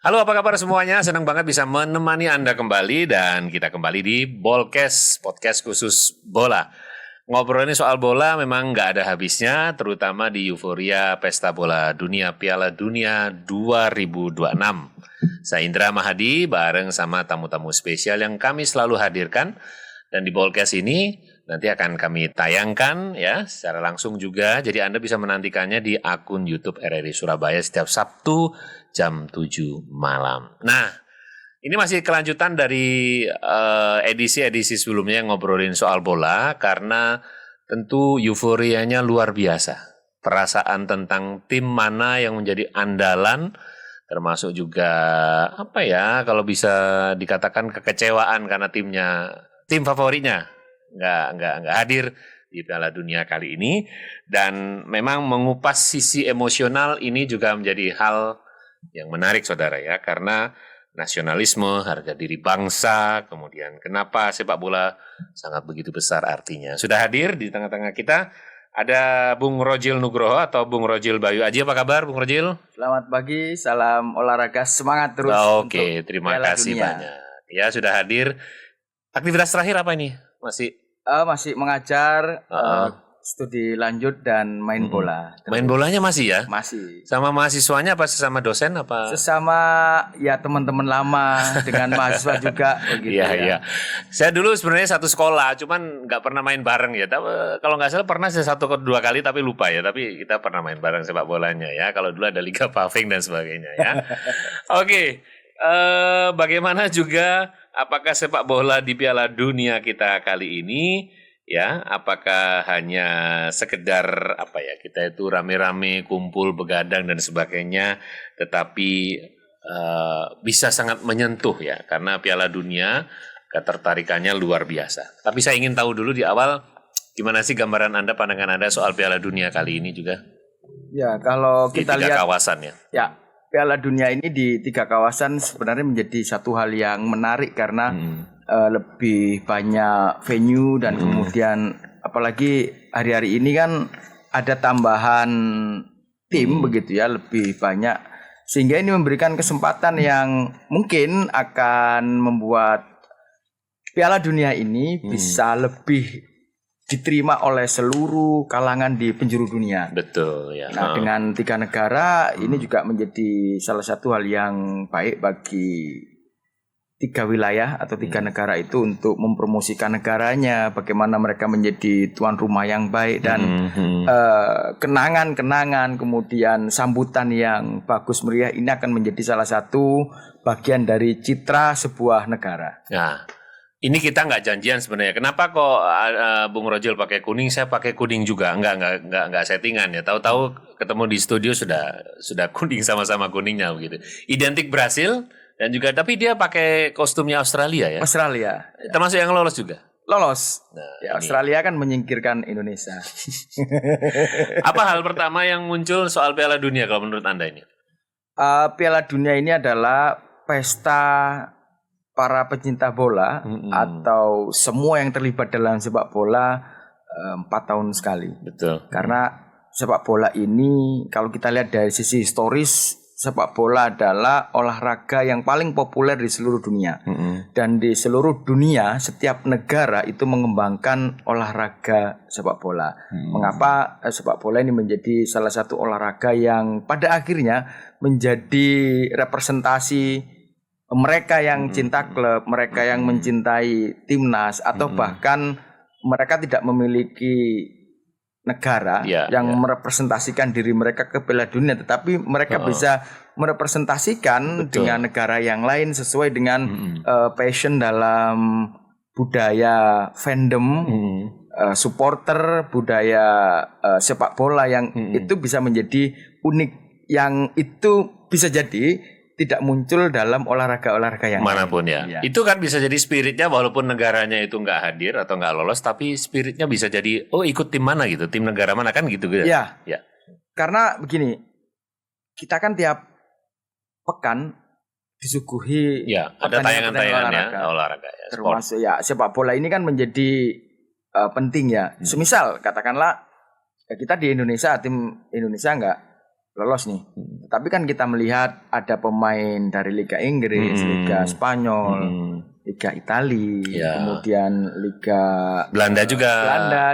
Halo, apa kabar semuanya? Senang banget bisa menemani Anda kembali dan kita kembali di Bolkes, podcast khusus bola. Ngobrolin soal bola memang nggak ada habisnya, terutama di euforia Pesta Bola Dunia Piala Dunia 2026. Saya Indra Mahadi bareng sama tamu-tamu spesial yang kami selalu hadirkan. Dan di Bolkes ini nanti akan kami tayangkan ya secara langsung juga. Jadi Anda bisa menantikannya di akun YouTube RRI Surabaya setiap Sabtu jam 7 malam. Nah, ini masih kelanjutan dari edisi-edisi sebelumnya yang ngobrolin soal bola karena tentu euforianya luar biasa. Perasaan tentang tim mana yang menjadi andalan termasuk juga apa ya kalau bisa dikatakan kekecewaan karena tim favoritnya nggak hadir di Piala Dunia kali ini dan memang mengupas sisi emosional ini juga menjadi hal yang menarik saudara ya karena nasionalisme, harga diri bangsa, kemudian kenapa sepak bola sangat begitu besar artinya. Sudah hadir di tengah-tengah kita ada Bung Rojil Nugroho atau Bung Rojil Bayu Aji. Apa kabar Bung Rojil? Selamat pagi, salam olahraga, semangat terus. Oke, terima kasih banyak. Ya sudah hadir. Aktivitas terakhir apa ini? Masih mengajar, studi lanjut dan main bola. Terus. Main bolanya masih ya? Masih. Sama mahasiswanya apa sesama dosen apa? Sesama ya teman-teman lama dengan mahasiswa juga begitu Iya. Saya dulu sebenarnya satu sekolah, cuman nggak pernah main bareng ya. Tapi, kalau nggak salah pernah saya 1-2 kali tapi lupa ya. Tapi kita pernah main bareng sepak bolanya ya. Kalau dulu ada Liga Paving dan sebagainya ya. Oke. Bagaimana juga apakah sepak bola di Piala Dunia kita kali ini ya apakah hanya sekedar apa ya kita itu rame-rame kumpul begadang dan sebagainya tetapi bisa sangat menyentuh ya karena Piala Dunia ketertarikannya luar biasa. Tapi saya ingin tahu dulu di awal gimana sih gambaran Anda, pandangan Anda soal Piala Dunia kali ini juga? Ya, kalau kita lihat kawasan ya. Ya, Piala Dunia ini di 3 kawasan sebenarnya menjadi satu hal yang menarik karena lebih banyak venue dan kemudian apalagi hari-hari ini kan ada tambahan tim begitu ya, lebih banyak sehingga ini memberikan kesempatan yang mungkin akan membuat Piala Dunia ini bisa lebih diterima oleh seluruh kalangan di penjuru dunia. Betul ya. Nah, dengan 3 negara ini juga menjadi salah satu hal yang baik bagi 3 wilayah atau 3 negara itu untuk mempromosikan negaranya, bagaimana mereka menjadi tuan rumah yang baik dan kenangan-kenangan kemudian sambutan yang bagus meriah ini akan menjadi salah satu bagian dari citra sebuah negara. Nah, ini kita nggak janjian sebenarnya. Kenapa kok Bung Rojil pakai kuning, saya pakai kuning juga? Nggak settingan ya. Tahu-tahu ketemu di studio sudah kuning sama-sama kuningnya begitu. Identik Brasil dan juga tapi dia pakai kostumnya Australia ya. Australia. Termasuk yang lolos juga. Lolos. Nah, ya, Australia kan menyingkirkan Indonesia. Apa hal pertama yang muncul soal Piala Dunia kalau menurut Anda ini? Piala Dunia ini adalah pesta para pecinta bola atau semua yang terlibat dalam sepak bola 4 tahun sekali. Betul. Karena sepak bola ini kalau kita lihat dari sisi historis, sepak bola adalah olahraga yang paling populer di seluruh dunia. Dan di seluruh dunia setiap negara itu mengembangkan olahraga sepak bola. Mengapa sepak bola ini menjadi salah satu olahraga yang pada akhirnya menjadi representasi mereka yang cinta klub, mereka yang mencintai timnas atau bahkan mereka tidak memiliki negara yang merepresentasikan diri mereka ke Piala Dunia, tetapi mereka bisa merepresentasikan dengan negara yang lain sesuai dengan passion dalam budaya fandom, supporter, budaya sepak bola yang itu bisa menjadi unik, yang itu bisa jadi tidak muncul dalam olahraga-olahraga yang manapun ya. Itu kan bisa jadi spiritnya walaupun negaranya itu nggak hadir atau nggak lolos, tapi spiritnya bisa jadi ikut tim mana gitu, tim negara mana kan gitu. Ya. Karena begini, kita kan tiap pekan disuguhi ada tayangan-tayangan olahraga ya, termasuk sepak bola ini kan menjadi penting ya. Semisal katakanlah kita di Indonesia, tim Indonesia lolos nih. Tapi kan kita melihat ada pemain dari Liga Inggris, Liga Spanyol, Liga Italia, kemudian Liga Belanda juga,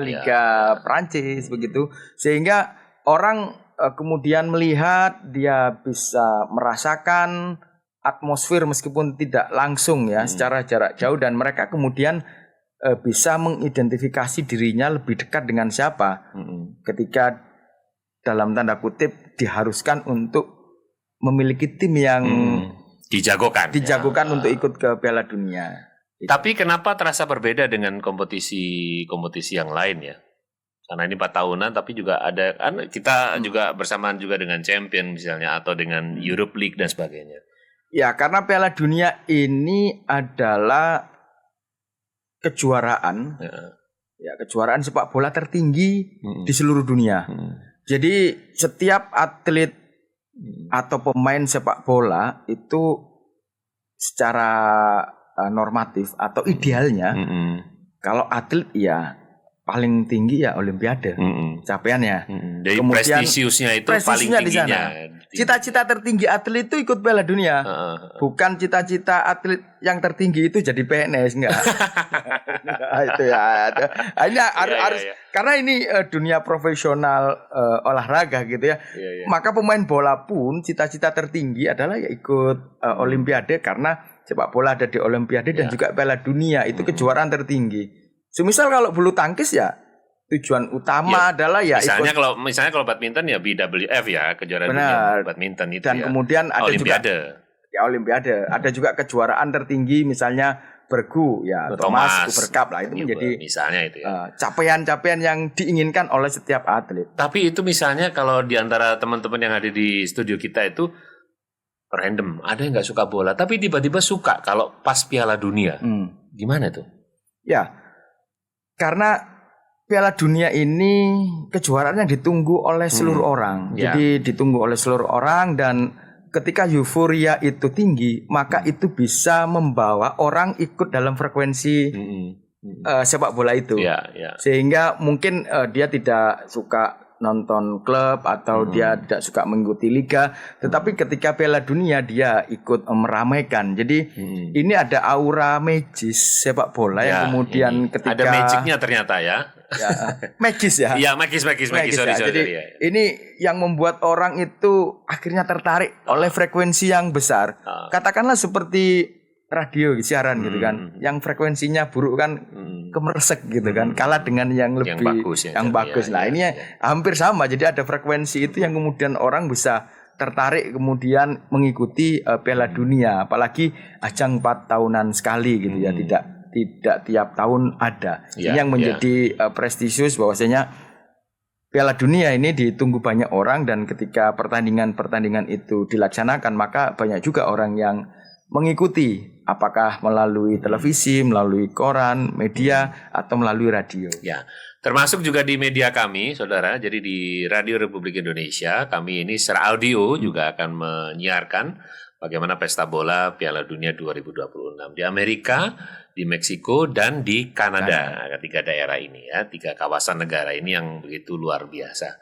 Liga Prancis begitu. Sehingga orang kemudian melihat dia bisa merasakan atmosfer meskipun tidak langsung ya secara jarak jauh, dan mereka kemudian bisa mengidentifikasi dirinya lebih dekat dengan siapa ketika dalam tanda kutip diharuskan untuk memiliki tim yang dijagokan untuk ikut ke Piala Dunia. Tapi kenapa terasa berbeda dengan kompetisi yang lain ya? Karena ini 4 tahunan, tapi juga ada kita juga bersamaan juga dengan Champion misalnya atau dengan Europe League dan sebagainya. Ya, karena Piala Dunia ini adalah kejuaraan, kejuaraan sepak bola tertinggi di seluruh dunia. Jadi setiap atlet atau pemain sepak bola itu secara normatif atau idealnya, kalau atlet ya paling tinggi ya Olimpiade, capaiannya. Jadi kemudian prestisiusnya itu paling tingginya. Cita-cita tertinggi atlet itu ikut Piala Dunia, bukan cita-cita atlet yang tertinggi itu jadi PNS, enggak. Itu ya. Ini harus karena ini dunia profesional olahraga gitu ya. Maka pemain bola pun cita-cita tertinggi adalah ya ikut Olimpiade, karena sepak bola ada di Olimpiade dan juga Piala Dunia itu kejuaraan tertinggi. Semisal kalau bulu tangkis ya tujuan utama adalah ya misalnya kalau badminton ya BWF ya, kejuaraan dunia badminton itu. Dan kemudian ada Olimpiade. Olimpiade. Ada juga kejuaraan tertinggi misalnya bergu ya, Thomas Cooper Cup lah, itu menjadi misalnya itu ya. Capaian-capaian yang diinginkan oleh setiap atlet. Tapi itu misalnya kalau di antara teman-teman yang ada di studio kita itu random, ada yang nggak suka bola tapi tiba-tiba suka kalau pas Piala Dunia. Gimana tuh? Ya, karena Piala Dunia ini kejuaraan yang ditunggu oleh seluruh orang. Jadi ditunggu oleh seluruh orang, dan ketika euforia itu tinggi, maka itu bisa membawa orang ikut dalam frekuensi sepak bola itu. Sehingga mungkin dia tidak suka nonton klub atau dia tidak suka mengikuti liga, tetapi ketika Piala Dunia dia ikut meramaikan. Jadi ini ada aura magis sepak bola yang kemudian ketika ada magicnya ternyata ya. Magis ya. Iya, magis. Sorry. Jadi ini yang membuat orang itu akhirnya tertarik oleh frekuensi yang besar. Katakanlah seperti radio siaran gitu kan, yang frekuensinya buruk kan kemeresek gitu kan, kalah dengan yang lebih bagus. Nah ini hampir sama, jadi ada frekuensi itu yang kemudian orang bisa tertarik kemudian mengikuti Piala Dunia, apalagi ajang 4 tahunan sekali gitu ya, tidak tiap tahun ada. Ini yang menjadi prestisius bahwasanya Piala Dunia ini ditunggu banyak orang, dan ketika pertandingan itu dilaksanakan maka banyak juga orang yang mengikuti, apakah melalui televisi, melalui koran, media, atau melalui radio. Ya, termasuk juga di media kami, saudara. Jadi di Radio Republik Indonesia, kami ini secara audio juga akan menyiarkan bagaimana pesta bola Piala Dunia 2026 di Amerika, di Meksiko, dan di Kanada. Ketiga daerah ini ya, 3 kawasan negara ini yang begitu luar biasa.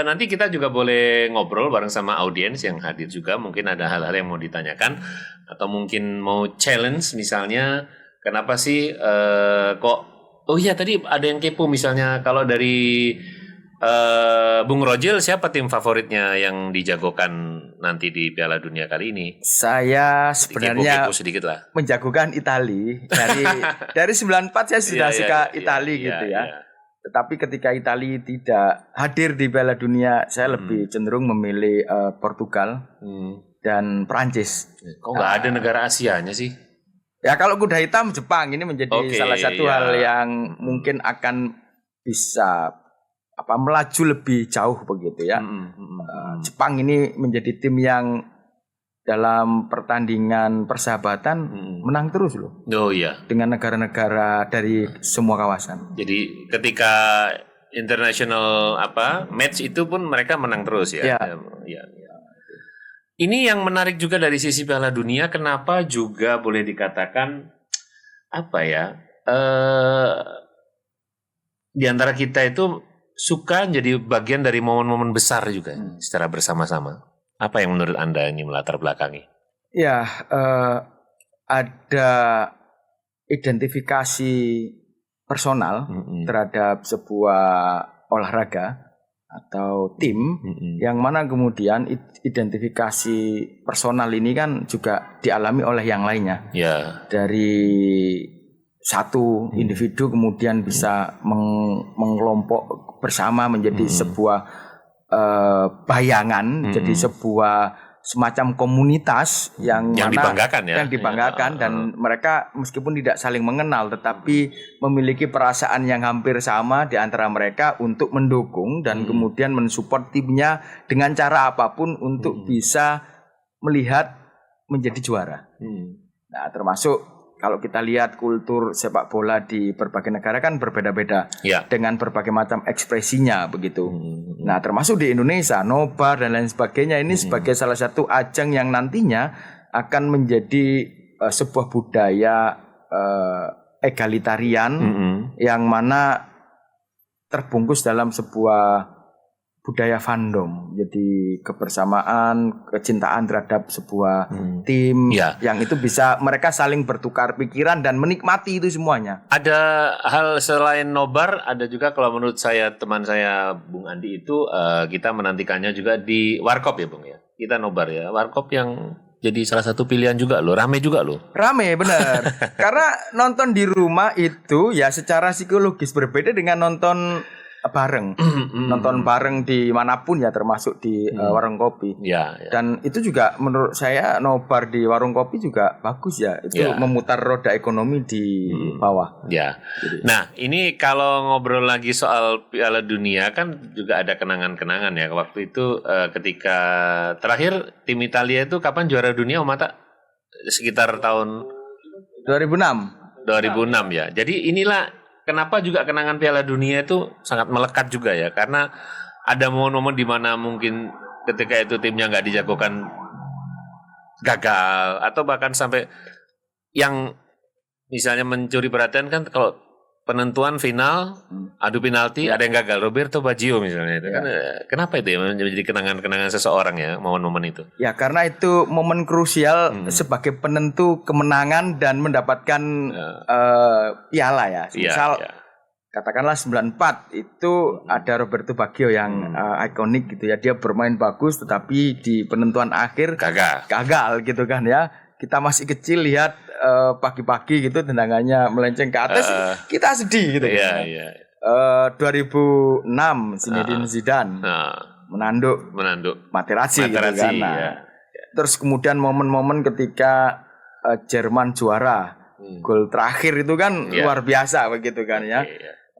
Nanti kita juga boleh ngobrol bareng sama audiens yang hadir juga. Mungkin ada hal-hal yang mau ditanyakan atau mungkin mau challenge, misalnya kenapa sih kok tadi ada yang kepo, misalnya kalau dari Bung Rojil, siapa tim favoritnya yang dijagokan nanti di Piala Dunia kali ini? Saya sebenarnya kepo sedikit lah, menjagokan Italia. Dari 94 saya sudah suka Italia gitu ya. Tetapi ketika Italia tidak hadir di Piala Dunia, saya lebih cenderung memilih Portugal dan Prancis. Kok nggak ada negara Asianya sih? Ya kalau kuda hitam Jepang ini menjadi salah satu hal yang mungkin akan bisa melaju lebih jauh begitu ya. Jepang ini menjadi tim yang dalam pertandingan persahabatan menang terus loh. Oh iya. Dengan negara-negara dari semua kawasan. Jadi ketika international match itu pun mereka menang terus ya. Ya. Ini yang menarik juga dari sisi Piala Dunia, kenapa juga boleh dikatakan di antara kita itu suka jadi bagian dari momen-momen besar juga secara bersama-sama. Apa yang menurut Anda ini melatar belakangi? Ya, ada identifikasi personal terhadap sebuah olahraga atau tim yang mana kemudian identifikasi personal ini kan juga dialami oleh yang lainnya. Ya. Dari satu individu kemudian bisa mengelompok bersama menjadi sebuah bayangan, jadi sebuah semacam komunitas yang dibanggakan ya. Yang dibanggakan dan mereka meskipun tidak saling mengenal tetapi memiliki perasaan yang hampir sama di antara mereka untuk mendukung dan kemudian mensupport timnya dengan cara apapun untuk bisa melihat menjadi juara. Nah, termasuk kalau kita lihat kultur sepak bola di berbagai negara kan berbeda-beda dengan berbagai macam ekspresinya begitu. Nah, termasuk di Indonesia, nobar dan lain sebagainya ini sebagai salah satu ajang yang nantinya akan menjadi sebuah budaya egalitarian yang mana terbungkus dalam sebuah budaya fandom, jadi kebersamaan, kecintaan terhadap sebuah tim yang itu bisa mereka saling bertukar pikiran dan menikmati itu semuanya. Ada hal selain nobar, ada juga kalau menurut saya teman saya Bung Andi itu kita menantikannya juga di Warkop ya Bung ya. Kita nobar ya, Warkop yang jadi salah satu pilihan juga loh, rame juga loh. Rame bener, karena nonton di rumah itu ya secara psikologis berbeda dengan nonton bareng, nonton bareng di manapun ya termasuk di warung kopi. Dan itu juga menurut saya nobar di warung kopi juga bagus ya, itu memutar roda ekonomi di bawah. Nah ini kalau ngobrol lagi soal Piala Dunia kan juga ada kenangan-kenangan ya waktu itu ketika terakhir tim Italia itu kapan juara dunia Om Mata? Sekitar tahun 2006 ya. Jadi inilah kenapa juga kenangan Piala Dunia itu sangat melekat juga ya, karena ada momen-momen di mana mungkin ketika itu timnya nggak dijagokan gagal atau bahkan sampai yang misalnya mencuri perhatian kan kalau penentuan final adu penalti ada yang gagal, Roberto Baggio misalnya itu kan kenapa itu ya menjadi kenangan-kenangan seseorang ya momen-momen itu? Ya karena itu momen krusial sebagai penentu kemenangan dan mendapatkan piala ya. Misal katakanlah 94 itu ada Roberto Baggio yang ikonik gitu ya, dia bermain bagus tetapi di penentuan akhir gagal gitu kan ya. Kita masih kecil lihat pagi-pagi gitu tendangannya melenceng ke atas, kita sedih gitu. 2006 Zinedine Zidane menanduk Materazzi gitu kan. Terus kemudian momen-momen ketika Jerman juara, gol terakhir itu kan luar biasa begitu kan ya.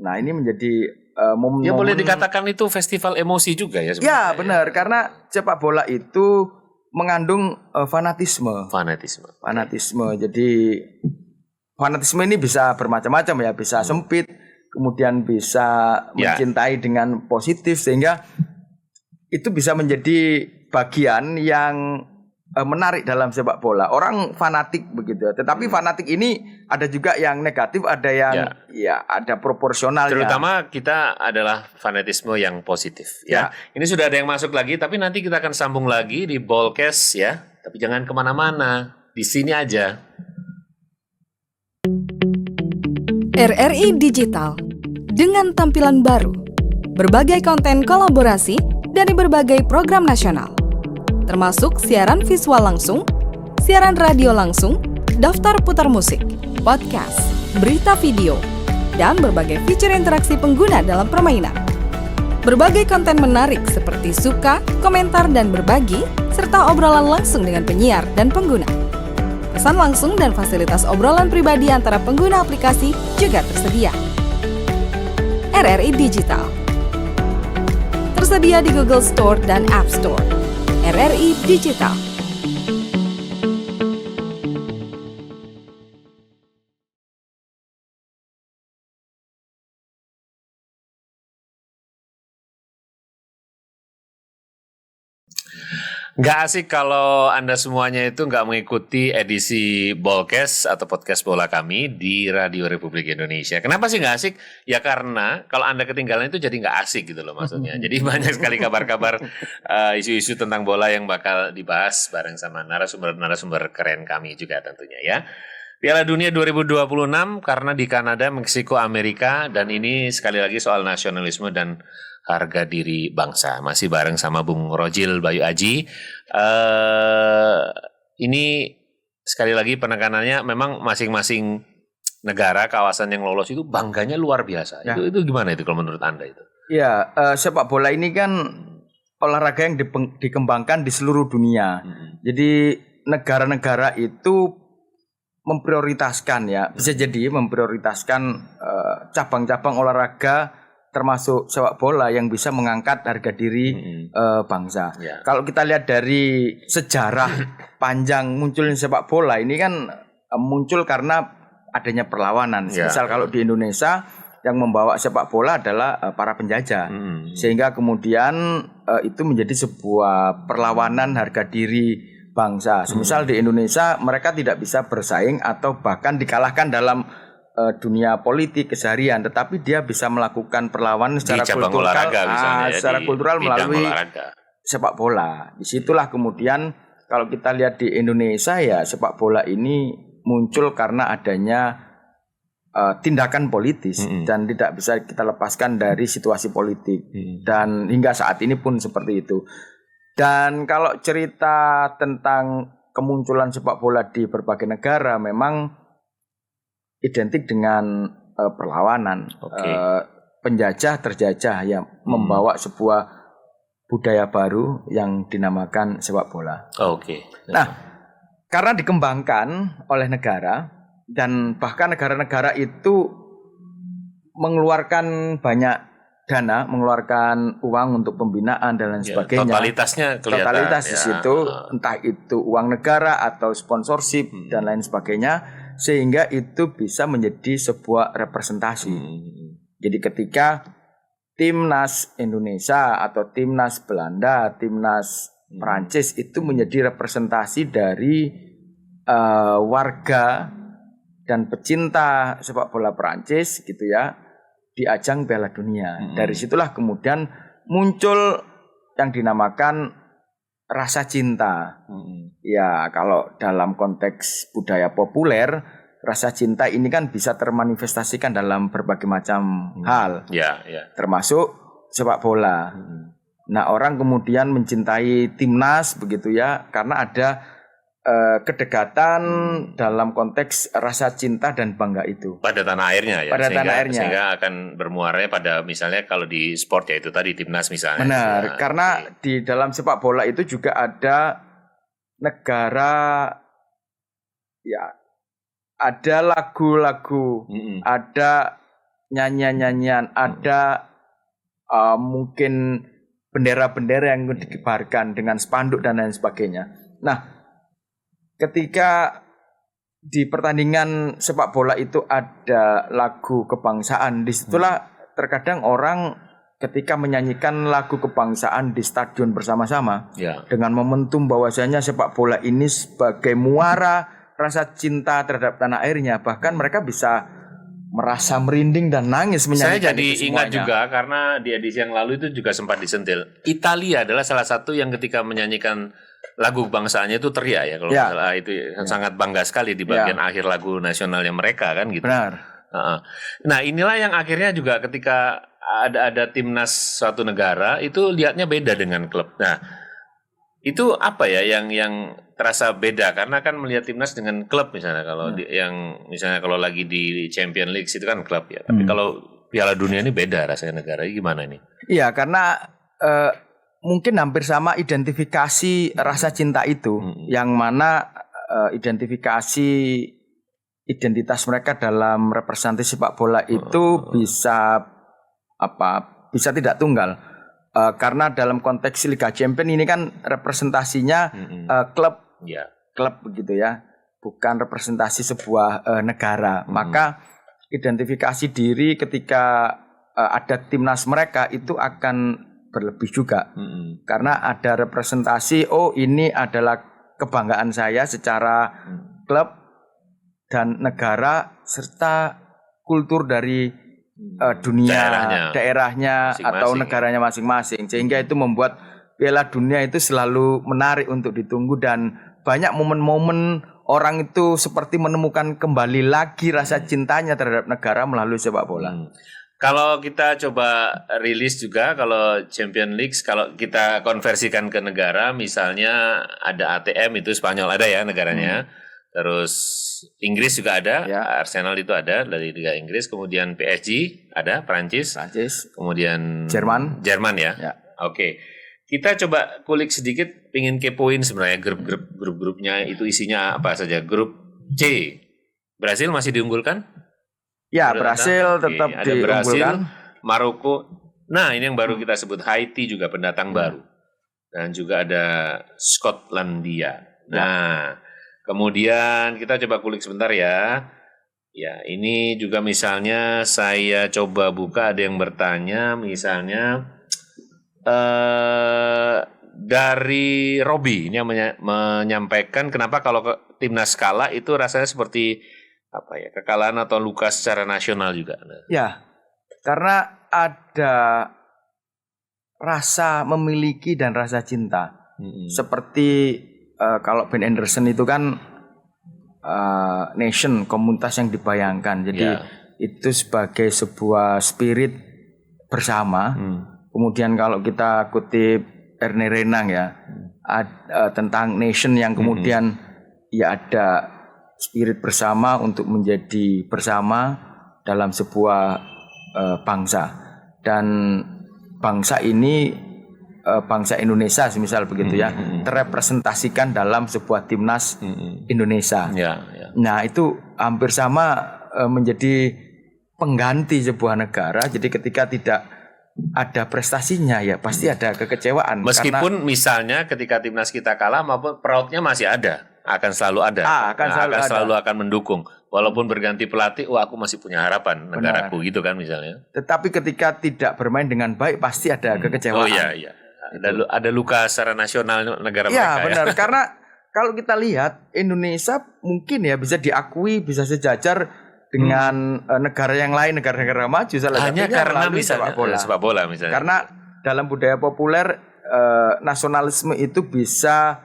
Nah ini menjadi momen-momen. Ya boleh dikatakan itu festival emosi juga ya sebenarnya. Ya benar, karena sepak bola itu mengandung fanatisme. Jadi fanatisme ini bisa bermacam-macam ya, bisa sempit, kemudian bisa mencintai dengan positif sehingga itu bisa menjadi bagian yang menarik dalam sepak bola. Orang fanatik begitu. Tetapi fanatik ini ada juga yang negatif, ada yang ada proporsionalnya. Terutama kita adalah fanatisme yang positif ya. Ini sudah ada yang masuk lagi, tapi nanti kita akan sambung lagi di Bolkes ya. Tapi jangan kemana-mana, di sini aja. RRI Digital dengan tampilan baru, berbagai konten kolaborasi dari berbagai program nasional, termasuk siaran visual langsung, siaran radio langsung, daftar putar musik, podcast, berita video, dan berbagai fitur interaksi pengguna dalam permainan. Berbagai konten menarik seperti suka, komentar, dan berbagi, serta obrolan langsung dengan penyiar dan pengguna. Pesan langsung dan fasilitas obrolan pribadi antara pengguna aplikasi juga tersedia. RRI Digital tersedia di Google Store dan App Store. RRI Digital. Nggak asik kalau Anda semuanya itu nggak mengikuti edisi Bolkes atau podcast bola kami di Radio Republik Indonesia. Kenapa sih nggak asik? Ya karena kalau Anda ketinggalan itu jadi nggak asik gitu loh maksudnya. Jadi banyak sekali kabar-kabar isu-isu tentang bola yang bakal dibahas bareng sama narasumber-narasumber keren kami juga tentunya ya. Piala Dunia 2026 karena di Kanada, Meksiko, Amerika, dan ini sekali lagi soal nasionalisme dan harga diri bangsa. Masih bareng sama Bung Rojil Bayu Aji. Ini sekali lagi penekanannya memang masing-masing negara, kawasan yang lolos itu bangganya luar biasa. Ya. Itu gimana itu kalau menurut Anda itu? Ya, sepak bola ini kan olahraga yang dikembangkan di seluruh dunia. Jadi negara-negara itu memprioritaskan ya, bisa jadi memprioritaskan cabang-cabang olahraga termasuk sepak bola yang bisa mengangkat harga diri bangsa. Yeah. Kalau kita lihat dari sejarah panjang munculnya sepak bola ini kan muncul karena adanya perlawanan. Yeah. Misal kalau di Indonesia yang membawa sepak bola adalah para penjajah, sehingga kemudian itu menjadi sebuah perlawanan harga diri bangsa. Semisal di Indonesia mereka tidak bisa bersaing atau bahkan dikalahkan dalam dunia politik keseharian, tetapi dia bisa melakukan perlawanan secara kultural, secara kultural melalui sepak bola. Disitulah kemudian kalau kita lihat di Indonesia ya sepak bola ini muncul karena adanya tindakan politis dan tidak bisa kita lepaskan dari situasi politik dan hingga saat ini pun seperti itu. Dan kalau cerita tentang kemunculan sepak bola di berbagai negara memang identik dengan perlawanan. Penjajah terjajah yang membawa sebuah budaya baru yang dinamakan sepak bola. Nah, karena dikembangkan oleh negara dan bahkan negara-negara itu mengeluarkan banyak dana, mengeluarkan uang untuk pembinaan dan lain sebagainya. Totalitasnya kelihatan. Totalitas di situ, entah itu uang negara atau sponsorship dan lain sebagainya, sehingga itu bisa menjadi sebuah representasi. Jadi ketika timnas Indonesia atau timnas Belanda, timnas Prancis itu menjadi representasi dari warga dan pecinta sepak bola Prancis gitu ya, di ajang Piala Dunia. Dari situlah kemudian muncul yang dinamakan rasa cinta. Ya, kalau dalam konteks budaya populer, rasa cinta ini kan bisa termanifestasikan dalam berbagai macam hal. Termasuk sepak bola. Nah, orang kemudian mencintai timnas begitu ya, karena ada kedekatan dalam konteks rasa cinta dan bangga itu pada tanah airnya ya, pada tanah airnya, sehingga akan bermuaranya pada misalnya kalau di sport ya itu tadi timnas misalnya. Benar, karena di dalam sepak bola itu juga ada negara ya, ada lagu-lagu, ada nyanyian-nyanyian, ada mungkin bendera-bendera yang dikibarkan dengan spanduk dan lain sebagainya. Nah, ketika di pertandingan sepak bola itu ada lagu kebangsaan, disitulah terkadang orang ketika menyanyikan lagu kebangsaan di stadion bersama-sama dengan momentum bahwasanya sepak bola ini sebagai muara rasa cinta terhadap tanah airnya, bahkan mereka bisa merasa merinding dan nangis menyanyikan. Saya jadi ingat juga karena di edisi yang lalu itu juga sempat disentil. Italia adalah salah satu yang ketika menyanyikan lagu kebangsaannya itu teriak ya kalau salah itu sangat bangga sekali di bagian akhir lagu nasionalnya mereka kan gitu. Benar. Nah, inilah yang akhirnya juga ketika ada timnas suatu negara itu lihatnya beda dengan klub. Nah, itu apa ya yang terasa beda karena kan melihat timnas dengan klub misalnya kalau yang misalnya kalau lagi di Champions League itu kan klub ya. Tapi kalau Piala Dunia ini beda rasanya negara. Gimana ini? Iya, karena mungkin hampir sama identifikasi rasa cinta itu, yang mana identifikasi identitas mereka dalam representasi sepak bola itu bisa tidak tunggal, karena dalam konteks Liga Champions ini kan representasinya klub begitu ya, bukan representasi sebuah negara. Maka identifikasi diri ketika ada timnas mereka itu akan berlebih juga. Karena ada representasi, oh ini adalah kebanggaan saya secara klub dan negara serta kultur dari dunia daerahnya atau negaranya masing-masing. Sehingga itu membuat Piala Dunia itu selalu menarik untuk ditunggu dan banyak momen-momen orang itu seperti menemukan kembali lagi rasa cintanya terhadap negara melalui sepak bola. Kalau kita coba rilis juga, kalau Champions League, kalau kita konversikan ke negara, misalnya ada ATM itu Spanyol ada ya negaranya, terus Inggris juga ada, Arsenal itu ada dari Liga Inggris, kemudian PSG ada, Prancis, kemudian Jerman ya. Oke. Kita coba kulik sedikit, pingin kepoin sebenarnya grup-grupnya itu isinya apa saja. Grup C, Brasil masih diunggulkan? Ya, Brasil tetap ada diunggulkan. Brasil, Maroko. Nah, ini yang baru kita sebut, Haiti juga pendatang baru. Dan juga ada Skotlandia. Nah, kemudian kita coba kulik sebentar ya. Ya, ini juga misalnya saya coba buka, ada yang bertanya misalnya dari Robi ini yang menyampaikan kenapa kalau timnas kalah itu rasanya seperti apa ya, kekalahan atau luka secara nasional juga. Ya, karena ada rasa memiliki dan rasa cinta. Seperti kalau Ben Anderson itu kan nation, komunitas yang dibayangkan. Jadi itu sebagai sebuah spirit bersama. Kemudian kalau kita kutip Erne Renang ya, tentang nation yang kemudian ya ada spirit bersama untuk menjadi bersama dalam sebuah bangsa. Dan bangsa ini, bangsa Indonesia semisal begitu ya, terrepresentasikan dalam sebuah timnas Indonesia. Nah itu hampir sama menjadi pengganti sebuah negara. Jadi ketika tidak ada prestasinya ya pasti ada kekecewaan. Meskipun misalnya ketika timnas kita kalah maupun proudnya masih ada, akan selalu ada, selalu akan mendukung. Walaupun berganti pelatih, aku masih punya harapan negaraku gitu kan misalnya. Tetapi ketika tidak bermain dengan baik pasti ada kekecewaan. Oh iya. Ada luka secara nasional negara mereka. Iya benar, karena kalau kita lihat Indonesia mungkin ya bisa diakui, bisa sejajar dengan negara yang lain, negara-negara maju, salah hanya satunya karena misalnya sepak bola misalnya. Karena dalam budaya populer nasionalisme itu bisa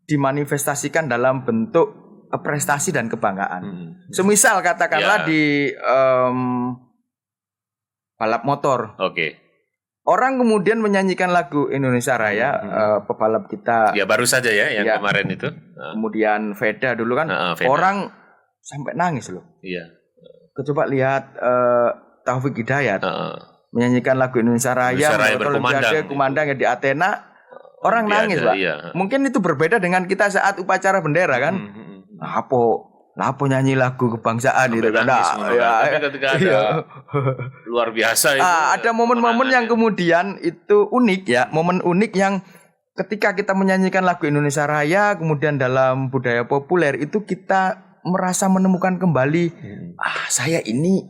dimanifestasikan dalam bentuk prestasi dan kebanggaan. Semisal katakanlah di balap motor. Orang kemudian menyanyikan lagu Indonesia Raya, pebalap kita. Ya baru saja ya yang kemarin itu. Kemudian Veda dulu kan, orang sampai nangis loh. Coba lihat Taufik Hidayat menyanyikan lagu Indonesia Raya berkumandang di Athena, orang nangis Pak. Mungkin itu berbeda dengan kita saat upacara bendera kan. Lapo nyanyi lagu kebangsaan itu kan. Tapi ketika ada luar biasa itu. Ada momen-momen yang kemudian itu unik ya, momen unik yang ketika kita menyanyikan lagu Indonesia Raya, kemudian dalam budaya populer itu kita merasa menemukan kembali, saya ini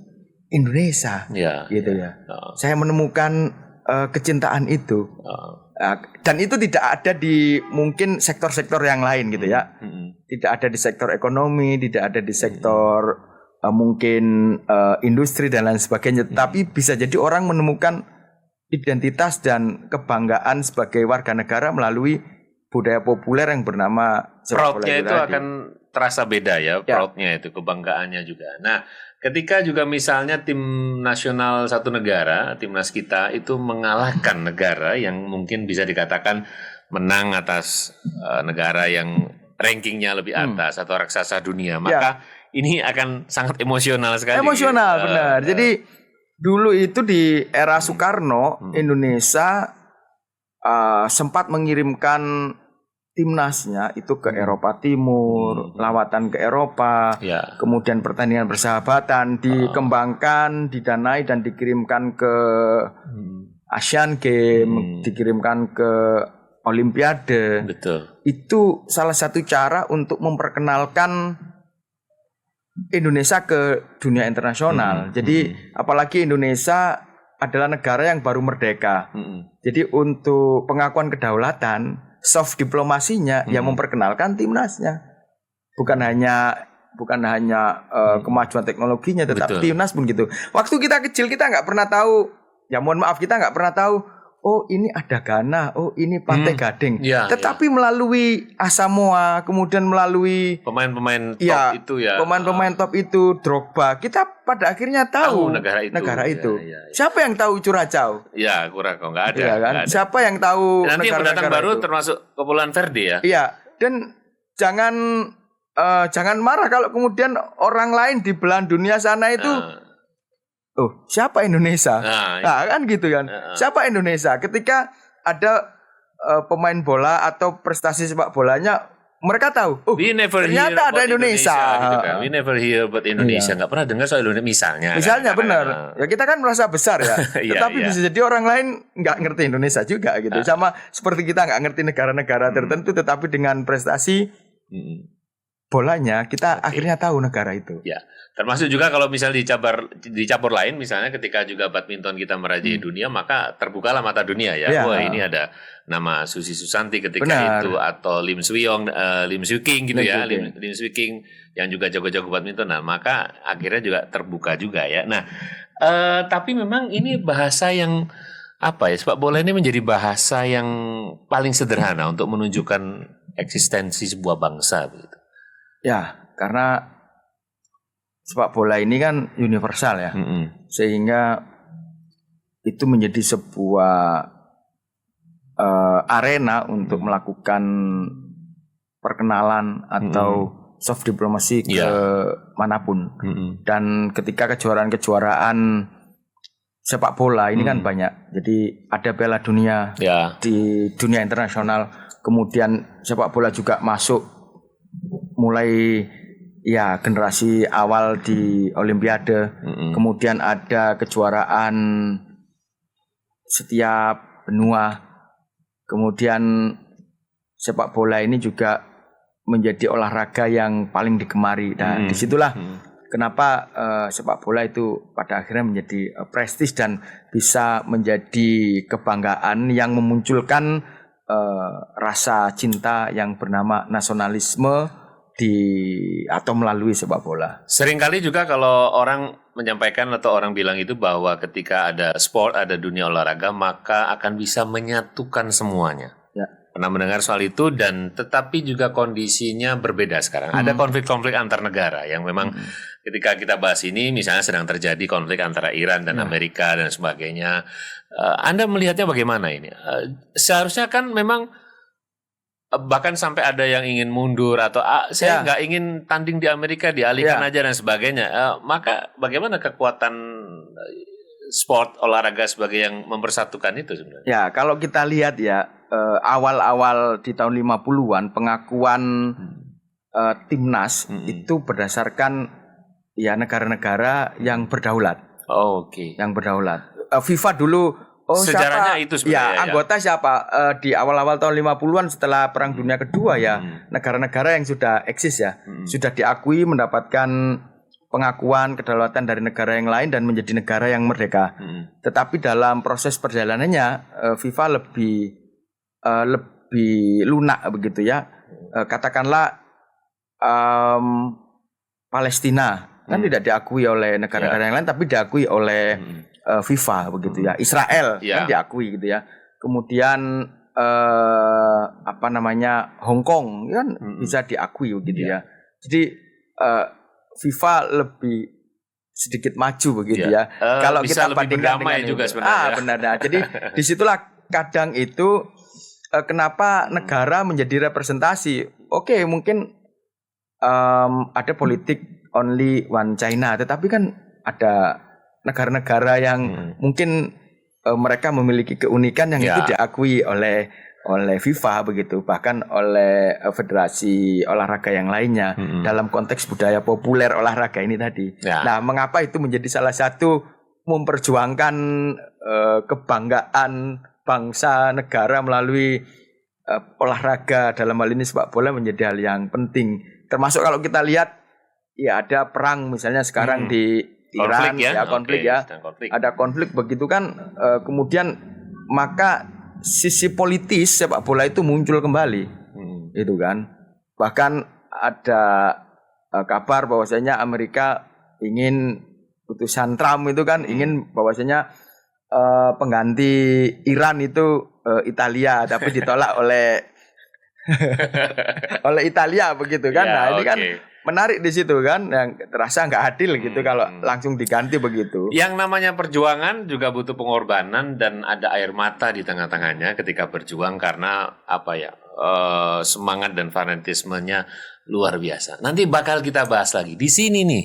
Indonesia, gitu ya. Saya menemukan kecintaan itu, dan itu tidak ada di mungkin sektor-sektor yang lain gitu ya. Tidak ada di sektor ekonomi, tidak ada di sektor mungkin industri dan lain sebagainya. Tapi bisa jadi orang menemukan identitas dan kebanggaan sebagai warga negara melalui budaya populer yang bernama proudnya itu akan terasa beda ya, proudnya itu, kebanggaannya juga. Nah, ketika juga misalnya tim nasional satu negara, timnas kita itu mengalahkan negara yang mungkin bisa dikatakan menang atas negara yang rankingnya lebih atas atau raksasa dunia, maka ini akan sangat emosional sekali. Emosional, benar. Jadi dulu itu di era Soekarno, Indonesia sempat mengirimkan timnasnya itu ke Eropa Timur, lawatan ke Eropa, kemudian pertandingan persahabatan dikembangkan, didanai dan dikirimkan ke Asian Games, dikirimkan ke Olimpiade. Betul. Itu salah satu cara untuk memperkenalkan Indonesia ke dunia internasional. Jadi apalagi Indonesia adalah negara yang baru merdeka. Jadi untuk pengakuan kedaulatan, soft diplomasinya yang memperkenalkan timnasnya. Bukan hanya kemajuan teknologinya, tetapi timnas pun gitu. Waktu kita kecil kita nggak pernah tahu, ya mohon maaf kita nggak pernah tahu. Oh ini ada Ghana, oh ini Pantai Gading. Tetapi melalui Asamoah, kemudian melalui pemain-pemain top itu ya. Pemain-pemain top itu, Drogba. Kita pada akhirnya tahu negara itu. Ya. Siapa yang tahu Curacao? Ya, kurang kok nggak ada. Ya, kan? Nggak ada. Siapa yang tahu nanti yang pendatang baru itu? termasuk Kepulauan Verde ya. Iya, dan jangan marah kalau kemudian orang lain di belahan dunia sana itu oh, siapa Indonesia? Nah, kan gitu kan. Siapa Indonesia? Ketika ada pemain bola atau prestasi sepak bolanya, mereka tahu. Oh, ternyata ada Indonesia. Gitu kan. We never hear about Indonesia. Nggak pernah dengar soal Indonesia misalnya. Misalnya kan? Benar. Ya kita kan merasa besar ya. Tetapi bisa jadi orang lain nggak ngerti Indonesia juga gitu. Sama seperti kita nggak ngerti negara-negara tertentu, tetapi dengan prestasi bolanya kita akhirnya tahu negara itu. Ya. Termasuk juga kalau misalnya di cabur lain, misalnya ketika juga badminton kita merajai dunia, maka terbukalah mata dunia ya. Wah ini ada nama Susi Susanti ketika itu, atau Lim Swee King gitu ya, Lim Swee King yang juga jago-jago badminton. Nah maka akhirnya juga terbuka juga ya. Nah tapi memang ini bahasa yang sepak bola ini menjadi bahasa yang paling sederhana untuk menunjukkan eksistensi sebuah bangsa begitu. Ya, karena sepak bola ini kan universal ya, sehingga itu menjadi sebuah arena untuk melakukan perkenalan atau soft diplomasi ke manapun. Dan ketika kejuaraan sepak bola ini kan banyak, jadi ada Piala Dunia di dunia internasional, kemudian sepak bola juga masuk mulai ya generasi awal di Olimpiade, kemudian ada kejuaraan setiap benua, kemudian sepak bola ini juga menjadi olahraga yang paling digemari. Dan disitulah kenapa sepak bola itu pada akhirnya menjadi prestis dan bisa menjadi kebanggaan yang memunculkan rasa cinta yang bernama nasionalisme atau melalui sepak bola. Seringkali juga kalau orang menyampaikan atau orang bilang itu bahwa ketika ada sport, ada dunia olahraga, maka akan bisa menyatukan semuanya. Ya. Pernah mendengar soal itu, dan tetapi juga kondisinya berbeda sekarang. Ada konflik-konflik antar negara yang memang ketika kita bahas ini, misalnya sedang terjadi konflik antara Iran dan Amerika dan sebagainya. Anda melihatnya bagaimana ini? Seharusnya kan memang bahkan sampai ada yang ingin mundur atau saya nggak ingin tanding di Amerika, dialihkan aja dan sebagainya. Maka bagaimana kekuatan sport olahraga sebagai yang mempersatukan itu sebenarnya? Ya, kalau kita lihat ya awal-awal di tahun 50-an pengakuan timnas itu berdasarkan ya negara-negara yang berdaulat. Oke. Yang berdaulat. FIFA dulu sejarahnya siapa? Itu sebenarnya ya anggota siapa di awal-awal tahun 50-an setelah Perang Dunia Kedua ya negara-negara yang sudah eksis ya sudah diakui mendapatkan pengakuan kedaulatan dari negara yang lain dan menjadi negara yang merdeka. Tetapi dalam proses perjalanannya FIFA lebih lunak begitu ya. Katakanlah Palestina kan tidak diakui oleh negara-negara yang lain tapi diakui oleh FIFA begitu ya. Israel kan diakui gitu ya. Kemudian Hong Kong kan bisa diakui begitu ya. Jadi FIFA lebih sedikit maju begitu ya. Kalau kita bandingkan dengan juga sebenarnya. Benar. Jadi disitulah kadang itu kenapa negara menjadi representasi. Oke, mungkin ada politik only one China, tetapi kan ada negara-negara yang mungkin mereka memiliki keunikan yang itu diakui oleh FIFA begitu, bahkan oleh federasi olahraga yang lainnya dalam konteks budaya populer olahraga ini tadi. Nah, mengapa itu menjadi salah satu memperjuangkan kebanggaan bangsa negara melalui olahraga, dalam hal ini sepak bola menjadi hal yang penting. Termasuk kalau kita lihat ya ada perang misalnya sekarang di Iran, konflik sedang konflik. Ada konflik begitu kan, kemudian maka sisi politis sepak bola itu muncul kembali, itu kan. Bahkan ada kabar bahwasanya Amerika ingin putusan Trump itu kan ingin bahwasanya pengganti Iran itu Italia, tapi ditolak oleh oleh Italia begitu kan. Nah ini kan menarik di situ kan, yang terasa nggak adil gitu kalau langsung diganti begitu. Yang namanya perjuangan juga butuh pengorbanan dan ada air mata di tengah-tengahnya ketika berjuang karena semangat dan fanatismenya luar biasa. Nanti bakal kita bahas lagi di sini nih.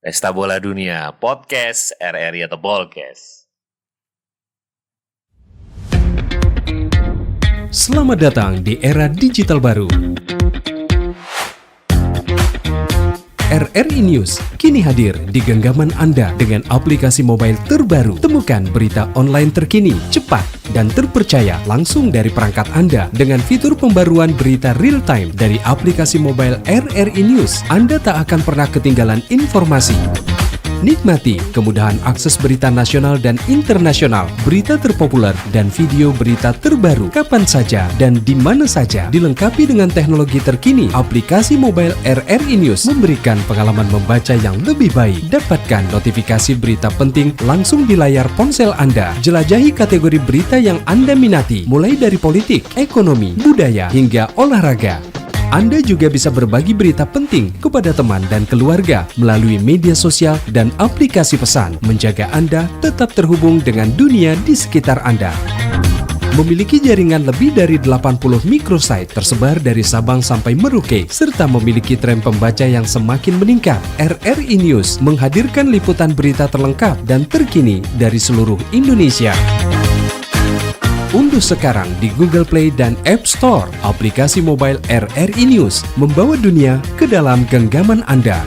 Pesta Bola Dunia, podcast RRI atau Bolkes. Selamat datang di era digital baru. RRI News kini hadir di genggaman Anda dengan aplikasi mobile terbaru. Temukan berita online terkini, cepat, dan terpercaya langsung dari perangkat Anda dengan fitur pembaruan berita real time dari aplikasi mobile RRI News. Anda tak akan pernah ketinggalan informasi. Nikmati kemudahan akses berita nasional dan internasional, berita terpopuler, dan video berita terbaru kapan saja dan di mana saja. Dilengkapi dengan teknologi terkini, aplikasi mobile RRI News memberikan pengalaman membaca yang lebih baik. Dapatkan notifikasi berita penting langsung di layar ponsel Anda. Jelajahi kategori berita yang Anda minati, mulai dari politik, ekonomi, budaya, hingga olahraga. Anda juga bisa berbagi berita penting kepada teman dan keluarga melalui media sosial dan aplikasi pesan, menjaga Anda tetap terhubung dengan dunia di sekitar Anda. Memiliki jaringan lebih dari 80 microsite tersebar dari Sabang sampai Merauke, serta memiliki tren pembaca yang semakin meningkat. RRI News menghadirkan liputan berita terlengkap dan terkini dari seluruh Indonesia. Unduh sekarang di Google Play dan App Store aplikasi mobile RRI News, membawa dunia ke dalam genggaman Anda.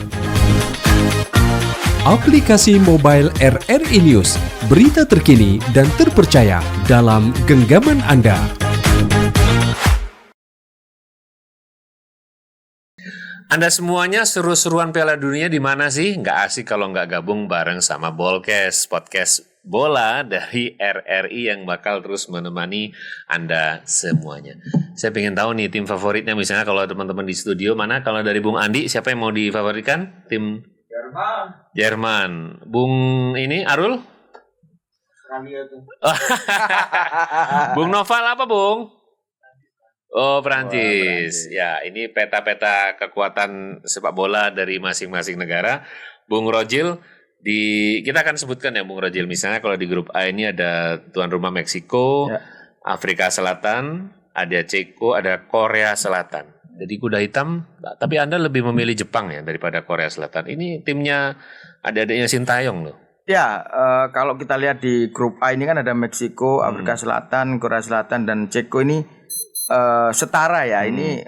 Aplikasi mobile RRI News, berita terkini dan terpercaya dalam genggaman Anda. Anda semuanya seru-seruan Piala Dunia di mana sih? Nggak asik kalau nggak gabung bareng sama Bolkes, podcast bola dari RRI yang bakal terus menemani Anda semuanya. Saya pengen tahu nih tim favoritnya, misalnya kalau teman-teman di studio mana, kalau dari Bung Andi siapa yang mau difavoritkan? Tim Jerman. Bung ini Arul? Bung Noval apa Bung? Oh Prancis. Ya ini peta-peta kekuatan sepak bola dari masing-masing negara. Bung Rojil, kita akan sebutkan ya Bung Rojil, misalnya kalau di grup A ini ada tuan rumah Meksiko, Afrika Selatan, ada Ceko, ada Korea Selatan. Jadi kuda hitam, tapi Anda lebih memilih Jepang ya daripada Korea Selatan. Ini timnya adik-adiknya Sintayong loh. Ya, kalau kita lihat di grup A ini kan ada Meksiko, Afrika Selatan, Korea Selatan, dan Ceko ini setara ya. Ini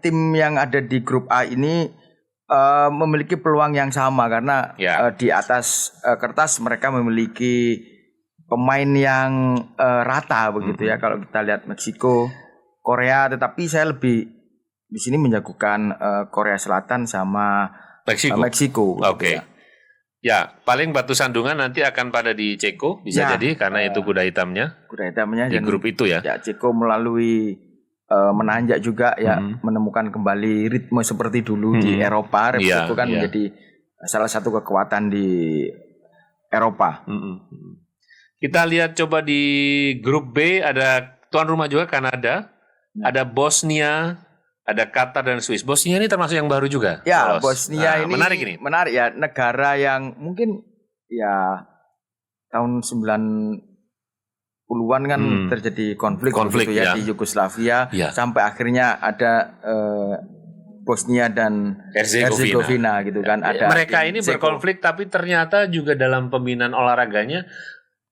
tim yang ada di grup A ini memiliki peluang yang sama karena di atas kertas mereka memiliki pemain yang rata begitu ya. Kalau kita lihat Meksiko, Korea, tetapi saya lebih di sini menjagokan Korea Selatan sama Meksiko. Oke. Ya, paling batu sandungan nanti akan pada di Ceko bisa jadi karena itu kuda hitamnya. Kuda hitamnya di grup itu ya. Ya, Ceko melalui menanjak juga ya, menemukan kembali ritme seperti dulu di Eropa. Itu kan menjadi salah satu kekuatan di Eropa. Kita lihat coba di grup B, ada tuan rumah juga Kanada, ada Bosnia, ada Qatar dan Swiss. Bosnia ini termasuk yang baru juga. Ya, Bosnia ini menarik ya, negara yang mungkin ya tahun 90-an kan terjadi konflik gitu ya, di Yugoslavia sampai akhirnya ada Bosnia dan Herzegovina gitu kan. Ada mereka ini berkonflik tapi ternyata juga dalam pembinaan olahraganya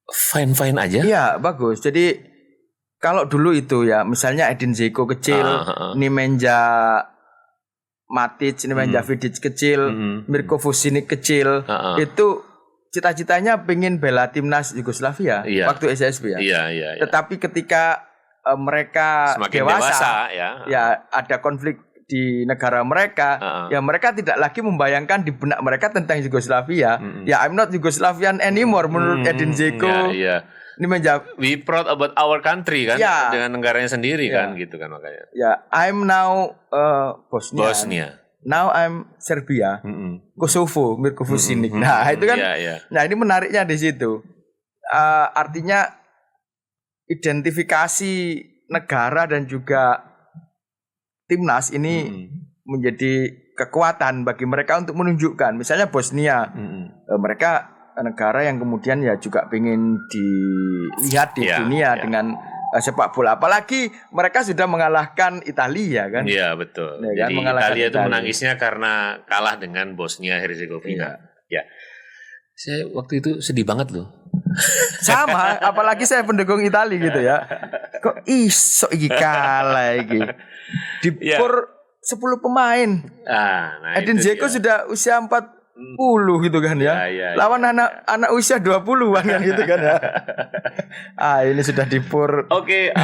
fine-fine aja. Iya, bagus. Jadi kalau dulu itu ya, misalnya Edin Dzeko kecil, Nemanja Matic, Nemanja Vidic kecil, Mirko Vucinic kecil, itu cita-citanya pengen bela timnas Yugoslavia waktu SSB ya. Tetapi ketika mereka semakin dewasa ya ada konflik di negara mereka, ya mereka tidak lagi membayangkan di benak mereka tentang Yugoslavia. Ya I'm not Yugoslavian anymore menurut Edin Dzeko. Ini menjawab, we proud about our country kan, dengan negaranya sendiri kan, gitu kan makanya. Ya, I'm now Bosnia. Now I'm Serbia, Kosovo, Mirko Vucinic. Nah itu kan, nah ini menariknya di situ. Artinya identifikasi negara dan juga timnas ini menjadi kekuatan bagi mereka untuk menunjukkan. Misalnya Bosnia, mereka negara yang kemudian ya juga ingin dilihat di dunia dengan sepak bola. Apalagi mereka sudah mengalahkan Italia kan. Iya betul. Ya, jadi kan, Italia itu menangisnya karena kalah dengan Bosnia Herzegovina. Ya. Saya waktu itu sedih banget loh. Sama, apalagi saya pendukung Italia gitu ya. Kok iso iki kalah iki. Dipur 10 pemain. Nah Edin Dzeko sudah usia 40 gitu kan ya. Lawan anak usia 20-an kan gitu kan ya. Ini sudah dipur. Oke,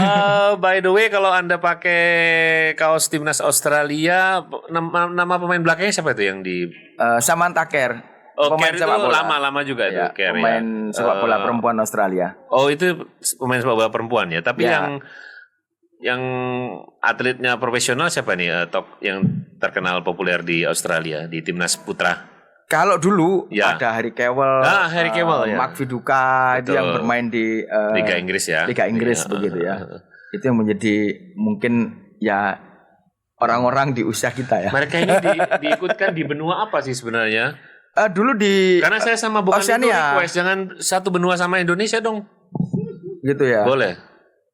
by the way kalau Anda pakai kaos timnas Australia, nama pemain belakangnya siapa itu yang di Samantha Kerr. Kerr itu lama-lama juga itu Kerr, pemain sepak bola perempuan Australia. Oh, itu pemain sepak bola perempuan ya. Tapi yang atletnya profesional siapa nih top yang terkenal populer di Australia di timnas putra? Kalau dulu ada Harry Kewell, Mark Viduka itu yang bermain di Liga Inggris ya. Liga Inggris begitu ya. Itu yang menjadi mungkin ya orang-orang di usia kita ya. Mereka ini diikutkan di benua apa sih sebenarnya? Dulu di karena saya sama Bung Andi request jangan satu benua sama Indonesia dong. Gitu ya. Boleh.